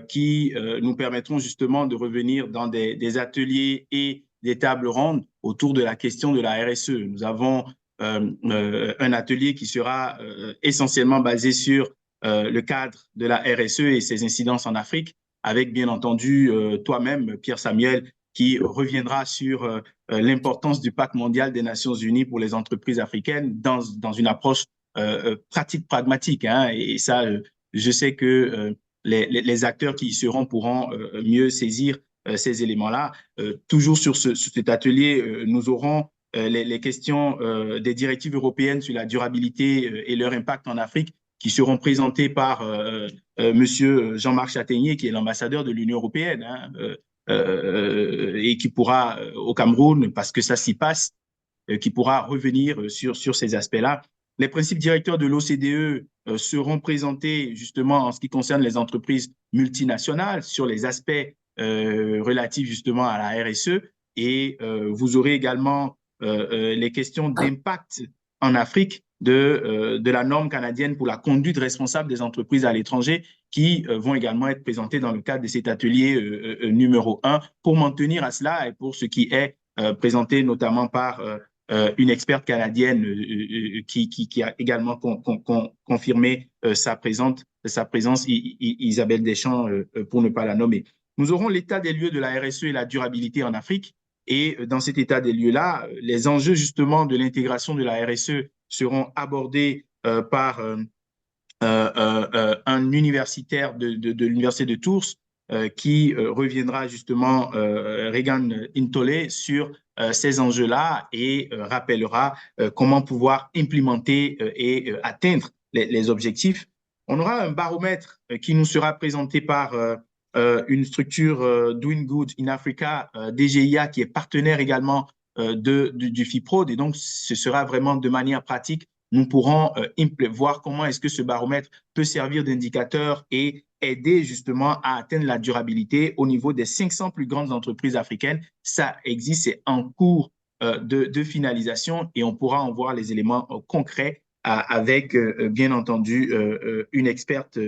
qui nous permettront justement de revenir dans des ateliers et des tables rondes autour de la question de la RSE. Nous avons un atelier qui sera essentiellement basé sur le cadre de la RSE et ses incidences en Afrique, avec bien entendu toi-même, Pierre-Samuel, qui reviendra sur l'importance du Pacte mondial des Nations Unies pour les entreprises africaines dans une approche pratique, pragmatique. Hein, et ça, je sais que les acteurs qui y seront pourront mieux saisir ces éléments-là. Toujours sur cet atelier, nous aurons les questions des directives européennes sur la durabilité et leur impact en Afrique qui seront présentées par Monsieur Jean-Marc Chataignier, qui est l'ambassadeur de l'Union européenne, hein, et qui pourra, au Cameroun, parce que ça s'y passe, qui pourra revenir sur ces aspects-là. Les principes directeurs de l'OCDE seront présentés justement en ce qui concerne les entreprises multinationales sur les aspects relatifs justement à la RSE. Et vous aurez également les questions d'impact en Afrique de la norme canadienne pour la conduite responsable des entreprises à l'étranger qui vont également être présentées dans le cadre de cet atelier numéro 1 pour m'en tenir à cela et pour ce qui est présenté notamment par une experte canadienne qui a également confirmé sa présence, Isabelle Deschamps, pour ne pas la nommer. Nous aurons l'état des lieux de la RSE et la durabilité en Afrique. Et dans cet état des lieux-là, les enjeux justement de l'intégration de la RSE seront abordés par un universitaire de l'Université de Tours qui reviendra justement, Regan Intole, sur ces enjeux-là et rappellera comment pouvoir implémenter et atteindre les objectifs. On aura un baromètre qui nous sera présenté par une structure Doing Good in Africa, DGIA, qui est partenaire également du FIPROD. Et donc, ce sera vraiment de manière pratique. Nous pourrons voir comment est-ce que ce baromètre peut servir d'indicateur et aider justement à atteindre la durabilité au niveau des 500 plus grandes entreprises africaines. Ça existe, c'est en cours de finalisation et on pourra en voir les éléments concrets avec, bien entendu, une experte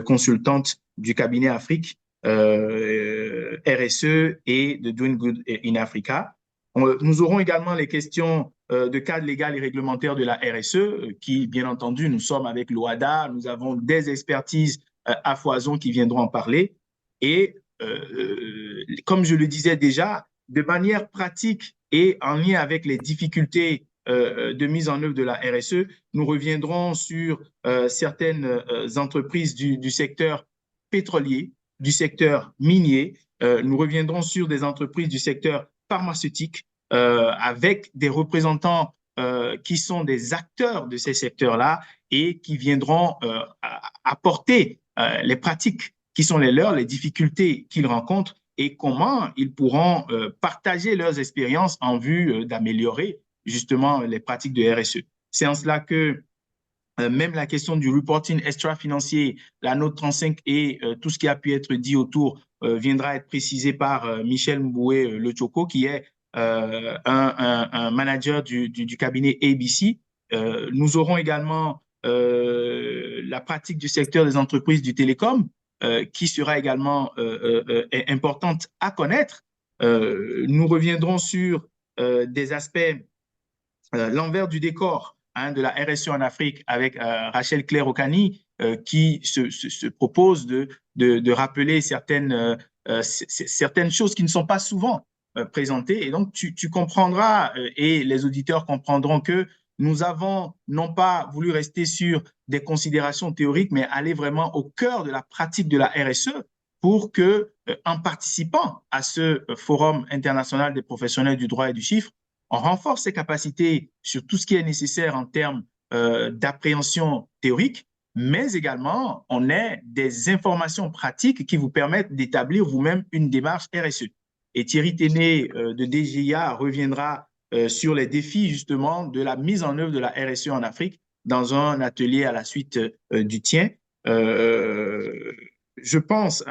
consultante du cabinet Afrique, RSE et de Doing Good in Africa. Nous aurons également les questions de cadre légal et réglementaire de la RSE, qui, bien entendu, nous sommes avec l'OADA, nous avons des expertises à foison qui viendront en parler. Et comme je le disais déjà, de manière pratique et en lien avec les difficultés de mise en œuvre de la RSE, nous reviendrons sur certaines entreprises du secteur pétrolier, du secteur minier. Nous reviendrons sur des entreprises du secteur pharmaceutique avec des représentants qui sont des acteurs de ces secteurs-là et qui viendront apporter les pratiques qui sont les leurs, les difficultés qu'ils rencontrent et comment ils pourront partager leurs expériences en vue d'améliorer justement les pratiques de RSE. C'est en cela que même la question du reporting extra-financier, la note 35 et tout ce qui a pu être dit viendra être précisé par Michel Mboué-Le Tchoko, qui est un manager du cabinet ABC. Nous aurons également la pratique du secteur des entreprises du télécom, qui sera également importante à connaître. Nous reviendrons sur des aspects, l'envers du décor de la RSE en Afrique avec Rachel Claire-Okani, qui se propose de rappeler certaines choses qui ne sont pas souvent présentées. Et donc, tu comprendras et les auditeurs comprendront que nous avons non pas voulu rester sur des considérations théoriques, mais aller vraiment au cœur de la pratique de la RSE pour que, en participant à ce forum international des professionnels du droit et du chiffre, on renforce ses capacités sur tout ce qui est nécessaire en termes d'appréhension théorique, mais également on ait des informations pratiques qui vous permettent d'établir vous-même une démarche RSE. Et Thierry Téné de DGIA reviendra sur les défis justement de la mise en œuvre de la RSE en Afrique dans un atelier à la suite du tien. Je pense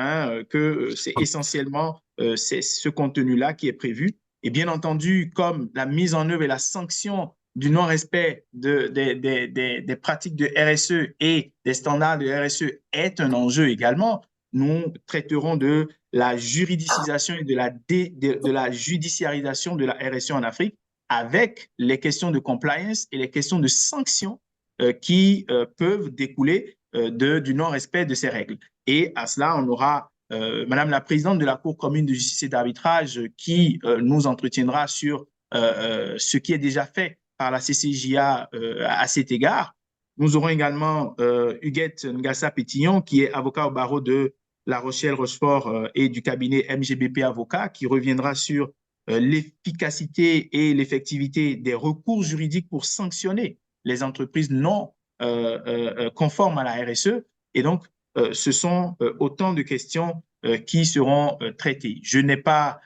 que c'est essentiellement c'est ce contenu-là qui est prévu. Et bien entendu, comme la mise en œuvre et la sanction du non-respect des pratiques de RSE et des standards de RSE est un enjeu également, nous traiterons de la juridicisation et de la judiciarisation de la RSE en Afrique avec les questions de compliance et les questions de sanctions qui peuvent découler du non-respect de ces règles. Et à cela, on aura Madame la présidente de la Cour commune de justice et d'arbitrage qui nous entretiendra sur ce qui est déjà fait par la CCJA à cet égard. Nous aurons également Huguette Ngassa-Pétillon, qui est avocat au barreau de La Rochelle-Rochefort et du cabinet MGBP Avocat, qui reviendra sur l'efficacité et l'effectivité des recours juridiques pour sanctionner les entreprises non conformes à la RSE. Et donc, ce sont autant de questions qui seront traitées. Je n'ai pas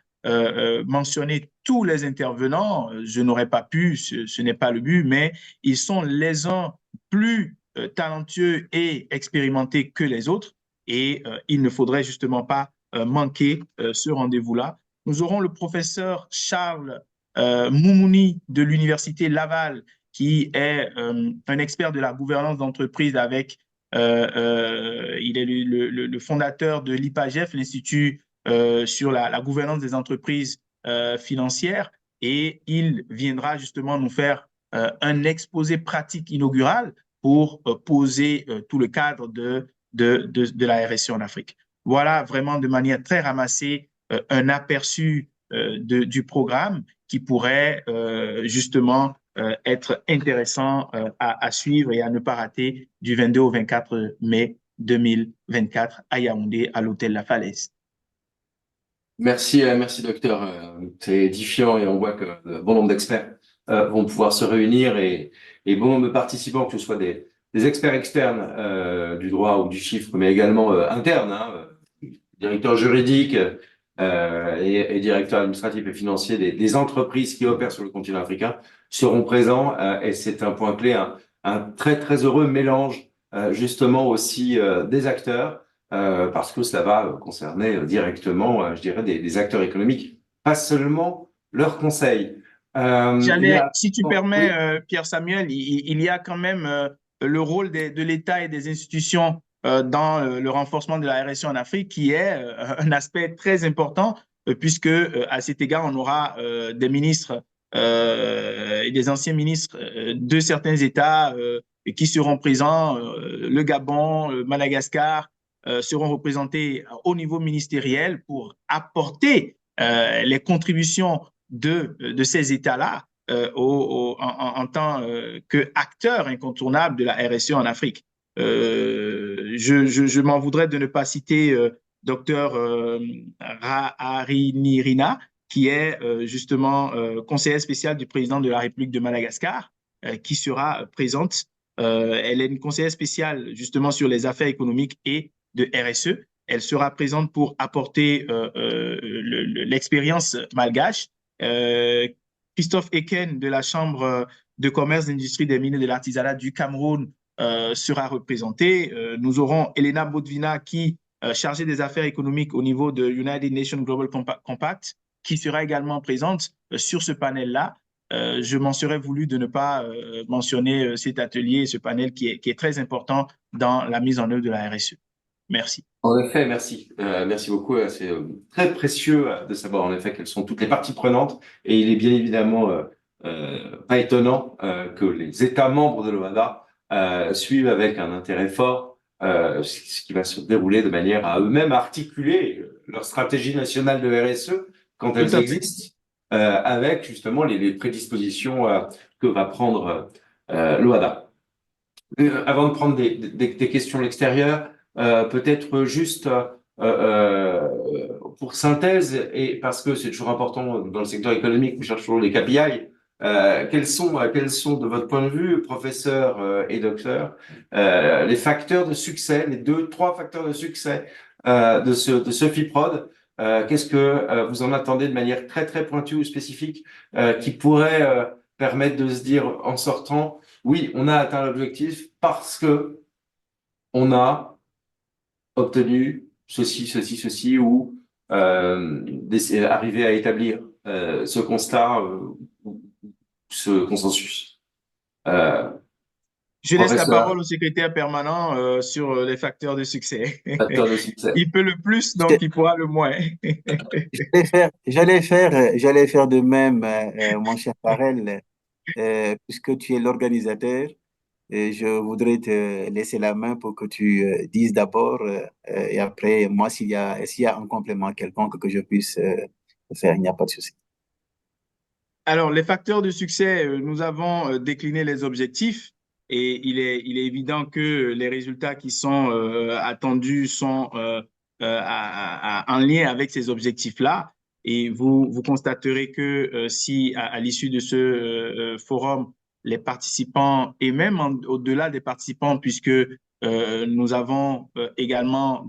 mentionné tous les intervenants, je n'aurais pas pu, ce n'est pas le but, mais ils sont les uns plus talentueux et expérimentés que les autres et il ne faudrait justement pas manquer ce rendez-vous-là. Nous aurons le professeur Charles Moumouni de l'Université Laval, qui est un expert de la gouvernance d'entreprise avec il est le fondateur de l'IPAGEF, l'Institut sur la gouvernance des entreprises financières, et il viendra justement nous faire un exposé pratique inaugural pour poser tout le cadre de la RSE en Afrique. Voilà vraiment de manière très ramassée un aperçu du programme qui pourrait justement être intéressant à suivre et à ne pas rater du 22 au 24 mai 2024 à Yaoundé, à l'hôtel La Falaise. Merci, merci docteur. C'est édifiant et on voit que bon nombre d'experts vont pouvoir se réunir et bon nombre de participants, que ce soit des experts externes du droit ou du chiffre, mais également internes, directeurs juridiques et directeurs administratifs et financiers des entreprises qui opèrent sur le continent africain seront présents et c'est un point clé, un très très heureux mélange justement aussi des acteurs parce que ça va concerner directement, je dirais, des acteurs économiques, pas seulement leurs conseils. Si tu permets, Oui, Pierre Samuel, il y a quand même le rôle de l'État et des institutions dans le renforcement de la RSE en Afrique, qui est un aspect très important, puisque à cet égard, on aura des ministres et des anciens ministres de certains États qui seront présents. Le Gabon, Madagascar seront représentés au niveau ministériel pour apporter les contributions de ces États-là en tant qu'acteurs incontournables de la RSE en Afrique. Je m'en voudrais de ne pas citer Dr Harinirina, qui est justement conseillère spéciale du président de la République de Madagascar, qui sera présente. Elle est une conseillère spéciale justement sur les affaires économiques et de RSE. Elle sera présente pour apporter l'expérience malgache. Christophe Eken de la Chambre de commerce, d'industrie, des mines et de l'artisanat du Cameroun sera représenté. Nous aurons Elena Bodvina, qui chargée des affaires économiques au niveau de United Nations Global Compact, qui sera également présente sur ce panel-là. Je m'en serais voulu de ne pas mentionner cet atelier, ce panel qui est très important dans la mise en œuvre de la RSE. Merci. en effet, merci. Merci beaucoup. C'est très précieux de savoir en effet quelles sont toutes les parties prenantes. Et il est bien évidemment pas étonnant que les États membres de l'OADA suivent avec un intérêt fort ce qui va se dérouler de manière à eux-mêmes articuler leur stratégie nationale de RSE quand Tout elles à fait. existent, avec justement les prédispositions que va prendre l'OADA. Avant de prendre des questions de l'extérieur, peut-être juste pour synthèse, et parce que c'est toujours important dans le secteur économique, nous cherchons les KPI, quels sont de votre point de vue, professeur et docteur, les facteurs de succès, les 2-3 facteurs de succès de ce FIPROD? Qu'est-ce que vous en attendez de manière très très pointue ou spécifique qui pourrait permettre de se dire en sortant, oui, on a atteint l'objectif parce que on a obtenu ceci, ou arriver à établir ce constat ou ce consensus. Je laisse la Professeur, parole au secrétaire permanent sur les facteurs de succès. facteur de succès. Il peut le plus, donc il pourra le moins. J'allais faire de même, mon cher Farrell, puisque tu es l'organisateur. Et je voudrais te laisser la main pour que tu dises d'abord et après, moi, s'il y a un complément quelconque que je puisse faire, il n'y a pas de souci. Alors, les facteurs de succès, nous avons décliné les objectifs et il est évident que les résultats qui sont attendus sont en lien avec ces objectifs-là. Et vous constaterez que si à l'issue de ce forum, les participants et même au-delà des participants, puisque nous avons également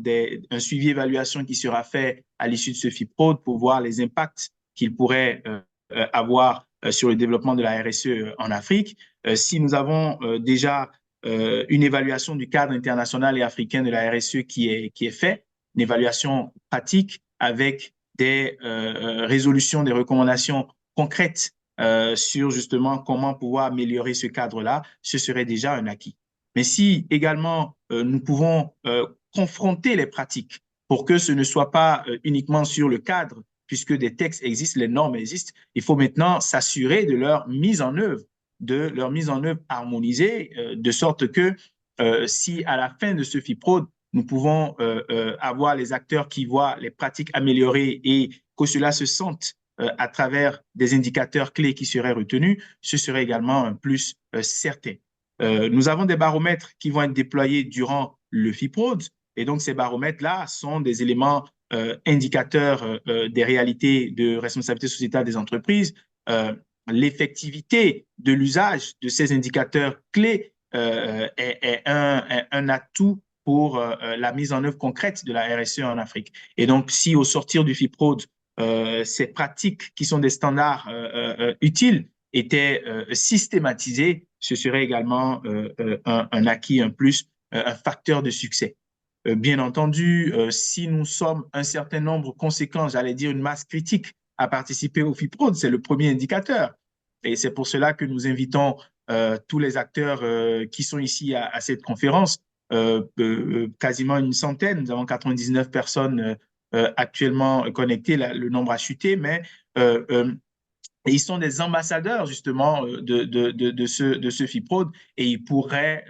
un suivi évaluation qui sera fait à l'issue de ce FIPROD pour voir les impacts qu'il pourrait avoir sur le développement de la RSE en Afrique. Si nous avons déjà une évaluation du cadre international et africain de la RSE qui est fait, une évaluation pratique avec des résolutions, des recommandations concrètes sur justement comment pouvoir améliorer ce cadre-là, ce serait déjà un acquis. Mais si également nous pouvons confronter les pratiques pour que ce ne soit pas uniquement sur le cadre, puisque des textes existent, les normes existent, il faut maintenant s'assurer de leur mise en œuvre, harmonisée, de sorte que si à la fin de ce FIPROD, nous pouvons avoir les acteurs qui voient les pratiques améliorées et que cela se sente à travers des indicateurs clés qui seraient retenus, ce serait également un plus certain. Nous avons des baromètres qui vont être déployés durant le FIPROD, et donc ces baromètres-là sont des éléments indicateurs des réalités de responsabilité sociétale des entreprises. L'effectivité de l'usage de ces indicateurs clés est un atout pour la mise en œuvre concrète de la RSE en Afrique. Et donc, si au sortir du FIPROD, ces pratiques qui sont des standards utiles étaient systématisées, ce serait également un acquis, un plus, un facteur de succès. Bien entendu, si nous sommes un certain nombre conséquent, j'allais dire une masse critique, à participer au FIPROD, c'est le premier indicateur. Et c'est pour cela que nous invitons tous les acteurs qui sont ici à cette conférence, quasiment une centaine, nous avons 99 personnes actuellement connectées, le nombre a chuté, mais et ils sont des ambassadeurs justement de ce FIPROD et ils pourraient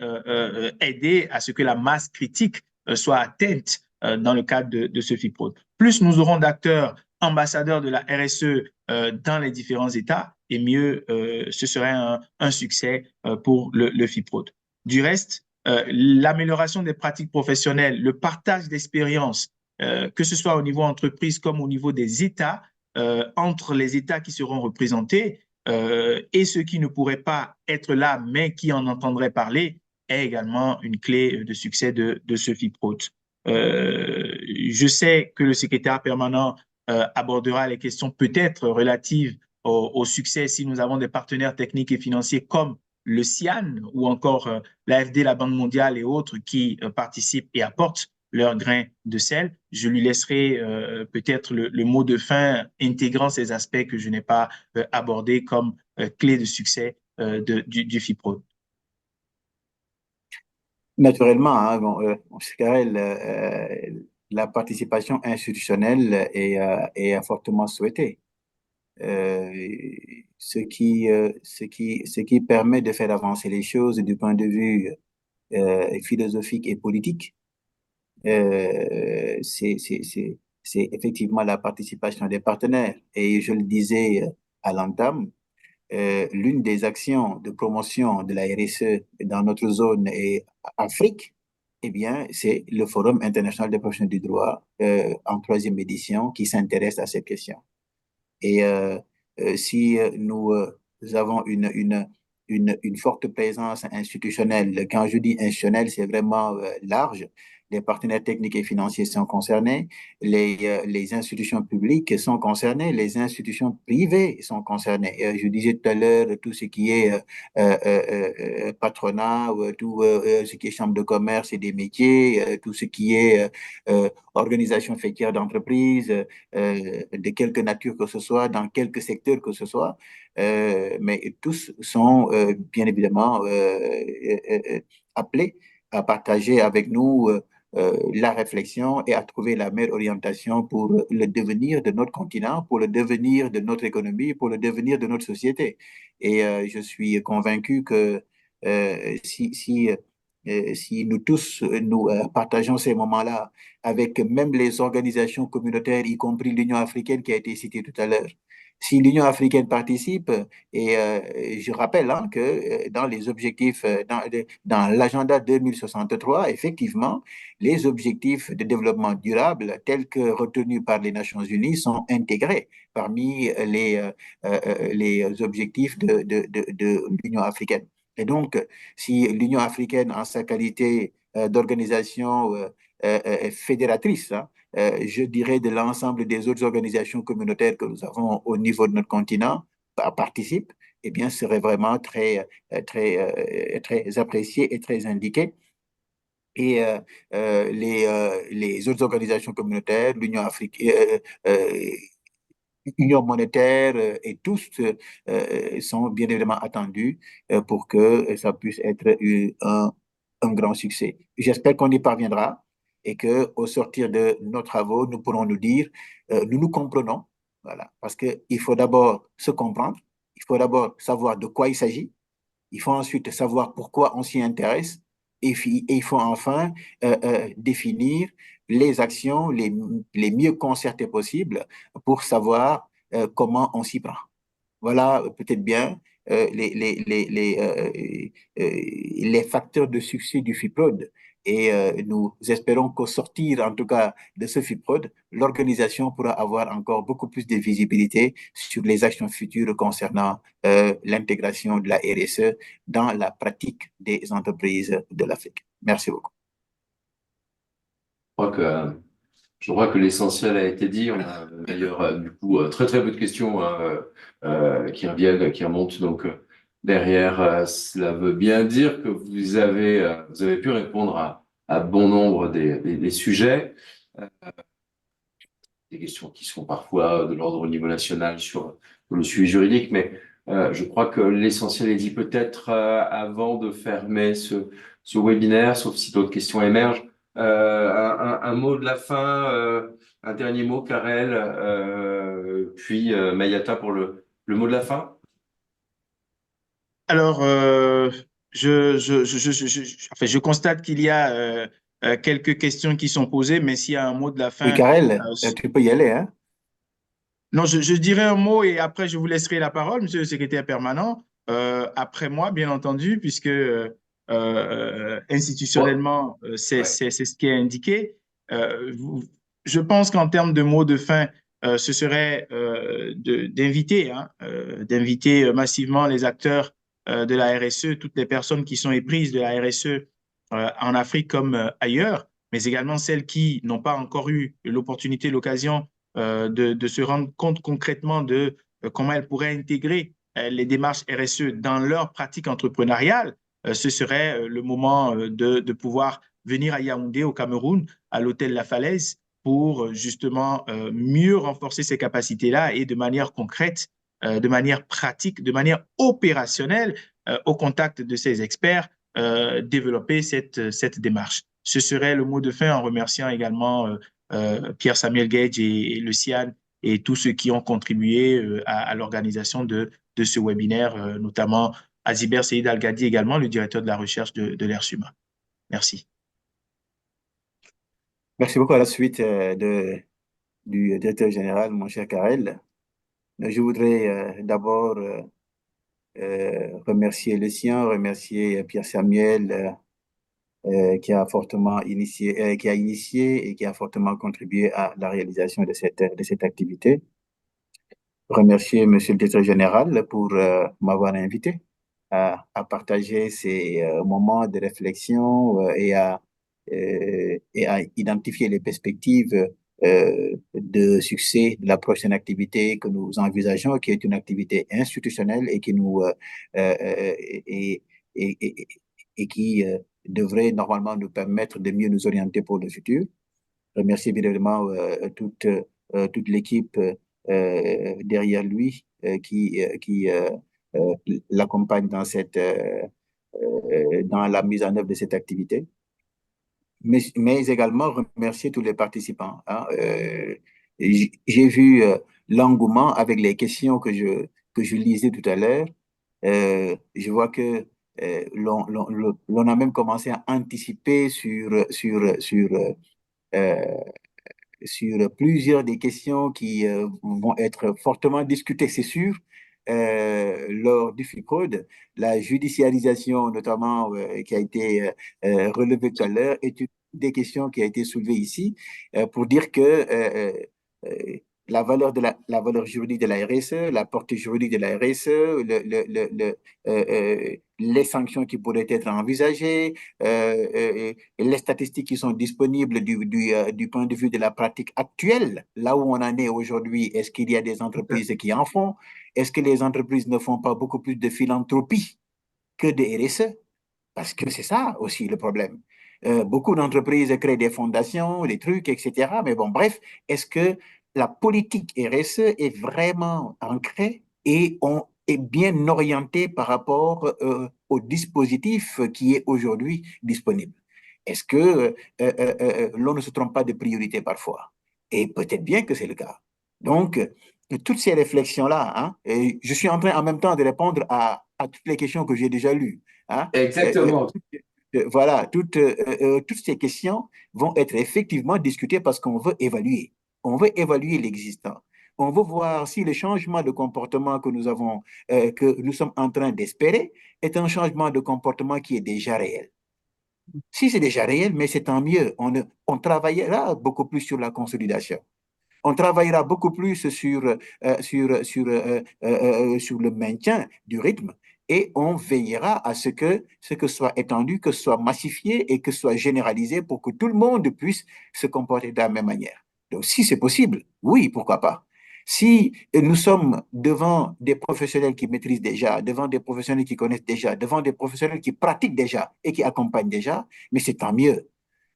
aider à ce que la masse critique soit atteinte dans le cadre de ce FIPROD. Plus nous aurons d'acteurs ambassadeurs de la RSE dans les différents États, et mieux ce serait un succès pour le FIPROD. Du reste, l'amélioration des pratiques professionnelles, le partage d'expériences, que ce soit au niveau entreprise comme au niveau des États, entre les États qui seront représentés et ceux qui ne pourraient pas être là, mais qui en entendraient parler, est également une clé de succès de ce FIPROD. Je sais que le secrétaire permanent abordera les questions peut-être relatives au succès si nous avons des partenaires techniques et financiers comme le CIAN ou encore l'AFD, la Banque mondiale et autres qui participent et apportent leur grain de sel. Je lui laisserai peut-être le mot de fin intégrant ces aspects que je n'ai pas abordés comme clé de succès du FIPROD. Naturellement, hein, Karel, la participation institutionnelle est fortement souhaitée. Ce qui permet de faire avancer les choses du point de vue philosophique et politique, c'est effectivement la participation des partenaires. Et je le disais à l'entame, l'une des actions de promotion de la RSE dans notre zone et Afrique, eh bien, c'est le Forum international des professionnels du droit en 3e édition qui s'intéresse à cette question. Et si nous avons une forte présence institutionnelle, quand je dis institutionnelle, c'est vraiment large. Les partenaires techniques et financiers sont concernés, les institutions publiques sont concernées, les institutions privées sont concernées. Je disais tout à l'heure tout ce qui est patronat, tout ce qui est chambre de commerce et des métiers, tout ce qui est organisation faîtière d'entreprise, de quelque nature que ce soit, dans quelque secteur que ce soit, mais tous sont bien évidemment appelés à partager avec nous la réflexion et à trouver la meilleure orientation pour le devenir de notre continent, pour le devenir de notre économie, pour le devenir de notre société. Et je suis convaincu que si nous tous nous partageons ces moments-là avec même les organisations communautaires, y compris l'Union africaine qui a été citée tout à l'heure, si l'Union africaine participe, et je rappelle hein, que dans les objectifs, dans l'agenda 2063, effectivement, les objectifs de développement durable tels que retenus par les Nations Unies sont intégrés parmi les objectifs de l'Union africaine. Et donc, si l'Union africaine, en sa qualité d'organisation fédératrice, hein, je dirais de l'ensemble des autres organisations communautaires que nous avons au niveau de notre continent, participent, eh bien, serait vraiment très apprécié et très indiqué. Et les autres organisations communautaires, l'Union africaine, Union monétaire et tous sont bien évidemment attendus pour que ça puisse être un grand succès. J'espère qu'on y parviendra et qu'au sortir de nos travaux, nous pourrons nous dire, nous nous comprenons, voilà, parce qu'il faut d'abord se comprendre, il faut d'abord savoir de quoi il s'agit, il faut ensuite savoir pourquoi on s'y intéresse et il faut enfin définir les actions les mieux concertées possibles pour savoir comment on s'y prend. Voilà peut-être bien les facteurs de succès du FIPROD. Et nous espérons qu'au sortir, en tout cas, de ce FIPROD, l'organisation pourra avoir encore beaucoup plus de visibilité sur les actions futures concernant l'intégration de la RSE dans la pratique des entreprises de l'Afrique. Merci beaucoup. Je crois que l'essentiel a été dit. On a d'ailleurs du coup très très peu de questions qui reviennent, qui remontent. Donc derrière, cela veut bien dire que vous avez pu répondre à bon nombre des sujets. Des questions qui sont parfois de l'ordre au niveau national sur le sujet juridique, mais je crois que l'essentiel est dit peut-être avant de fermer ce webinaire, sauf si d'autres questions émergent. Un mot de la fin, un dernier mot, Karel, puis Mayata pour le mot de la fin. Alors, enfin, je constate qu'il y a quelques questions qui sont posées, mais s'il y a un mot de la Oui, fin, Karel, tu peux y aller, hein? non, je dirais un mot et après je vous laisserai la parole, monsieur le secrétaire permanent, après moi, bien entendu, puisque Ouais, institutionnellement, ouais. c'est ce qui est indiqué. Vous- je pense qu'en termes de mots de fin, ce serait d'inviter, d'inviter massivement les acteurs de la RSE, toutes les personnes qui sont éprises de la RSE en Afrique comme ailleurs, mais également celles qui n'ont pas encore eu l'opportunité, l'occasion de se rendre compte concrètement de comment elles pourraient intégrer les démarches RSE dans leur pratique entrepreneuriale. Ce serait le moment de pouvoir venir à Yaoundé, au Cameroun, à l'hôtel La Falaise, pour justement mieux renforcer ces capacités-là et de manière concrète, de manière pratique, de manière opérationnelle, au contact de ces experts, développer cette démarche. Ce serait le mot de fin en remerciant également Pierre-Samuel Gage et le CIAN et tous ceux qui ont contribué à l'organisation de ce webinaire, notamment Azibert Seïd Al-Gadi également, le directeur de la recherche de l'ERSUMA. Merci. Merci beaucoup. À la suite du directeur général, mon cher Karel, je voudrais d'abord remercier le sien, remercier Pierre Samuel qui a initié et qui a fortement contribué à la réalisation de cette activité. Remercier Monsieur le directeur général pour m'avoir invité à partager ces moments de réflexion et à identifier les perspectives de succès de la prochaine activité que nous envisageons, qui est une activité institutionnelle et qui nous et, et, et, et qui devrait normalement nous permettre de mieux nous orienter pour le futur. Remercier bien évidemment toute l'équipe derrière lui qui l'accompagne dans la mise en œuvre de cette activité, mais également remercier tous les participants. Hein. J'ai vu l'engouement avec les questions que je lisais tout à l'heure. Je vois que l'on a même commencé à anticiper euh, sur plusieurs des questions qui vont être fortement discutées, c'est sûr, lors du FICODE. La judiciarisation, notamment, qui a été relevée tout à l'heure, est une des questions qui a été soulevée ici pour dire que euh, la valeur juridique de la RSE, la portée juridique de la RSE, les sanctions qui pourraient être envisagées, les statistiques qui sont disponibles du point de vue de la pratique actuelle, là où on en est aujourd'hui, est-ce qu'il y a des entreprises qui en font? Est-ce que les entreprises ne font pas beaucoup plus de philanthropie que de RSE? Parce que c'est ça aussi le problème. Beaucoup d'entreprises créent des fondations, des trucs, etc. Mais bon, bref, est-ce que la politique RSE est vraiment ancrée et on est bien orienté par rapport au dispositif qui est aujourd'hui disponible? Est-ce que l'on ne se trompe pas de priorité parfois? Et peut-être bien que c'est le cas. Donc, toutes ces réflexions-là, hein, et je suis en train en même temps de répondre à toutes les questions que j'ai déjà lues. Hein, Exactement. voilà, toutes ces questions vont être effectivement discutées parce qu'on veut évaluer. On veut évaluer l'existant. On veut voir si le changement de comportement que nous sommes en train d'espérer est un changement de comportement qui est déjà réel. Si c'est déjà réel, mais c'est tant mieux. On travaillera beaucoup plus sur la consolidation. On travaillera beaucoup plus sur le maintien du rythme et on veillera à ce que soit étendu, que ce soit massifié et que ce soit généralisé pour que tout le monde puisse se comporter de la même manière. Donc, si c'est possible, oui, pourquoi pas. Si nous sommes devant des professionnels qui maîtrisent déjà, devant des professionnels qui connaissent déjà, devant des professionnels qui pratiquent déjà et qui accompagnent déjà, mais c'est tant mieux.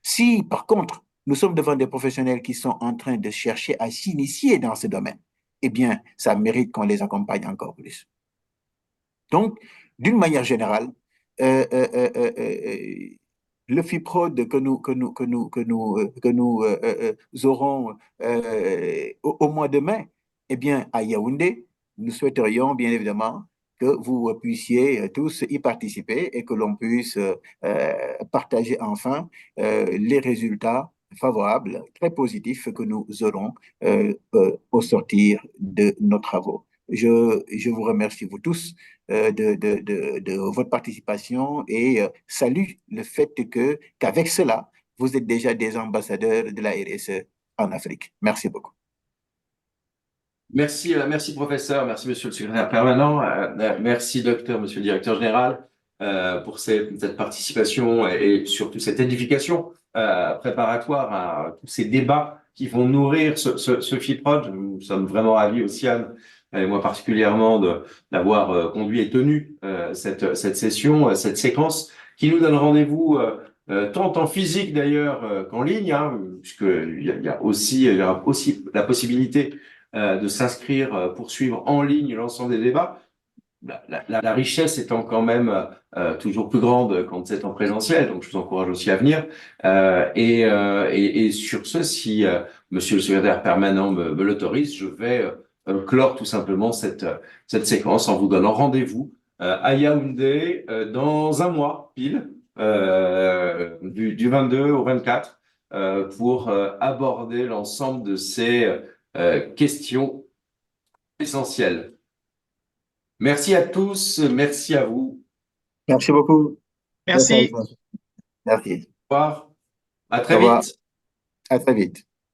Si, par contre, nous sommes devant des professionnels qui sont en train de chercher à s'initier dans ce domaine, eh bien, ça mérite qu'on les accompagne encore plus. Donc, d'une manière générale, euh, euh, euh, euh, euh, le FIPROD que nous aurons au mois de mai, eh bien, à Yaoundé, nous souhaiterions bien évidemment que vous puissiez tous y participer et que l'on puisse partager enfin les résultats favorables, très positifs que nous aurons au sortir de nos travaux. Je vous remercie, vous tous, de votre participation et salue le fait qu'avec cela, vous êtes déjà des ambassadeurs de la RSE en Afrique. Merci beaucoup. Merci, merci professeur, merci monsieur le secrétaire permanent, merci docteur, monsieur le directeur général, pour cette participation et surtout cette édification préparatoire à tous ces débats qui vont nourrir ce FIPROD. Nous sommes vraiment ravis aussi, Anne, et moi particulièrement, d'avoir conduit et tenu cette session, cette séquence qui nous donne rendez-vous tant en physique d'ailleurs qu'en ligne, hein, puisqu'il y a aussi la possibilité de s'inscrire pour suivre en ligne l'ensemble des débats. La richesse étant quand même toujours plus grande quand c'est en présentiel, donc je vous encourage aussi à venir. Et sur ce, si monsieur le secrétaire permanent me l'autorise, je vais clore tout simplement cette séquence en vous donnant rendez-vous à Yaoundé dans un mois pile, du 22 au 24, pour aborder l'ensemble de ces questions essentielles. Merci à tous, merci à vous. Merci beaucoup. Merci. Merci. Au revoir. À Au très revoir. vite. À très vite.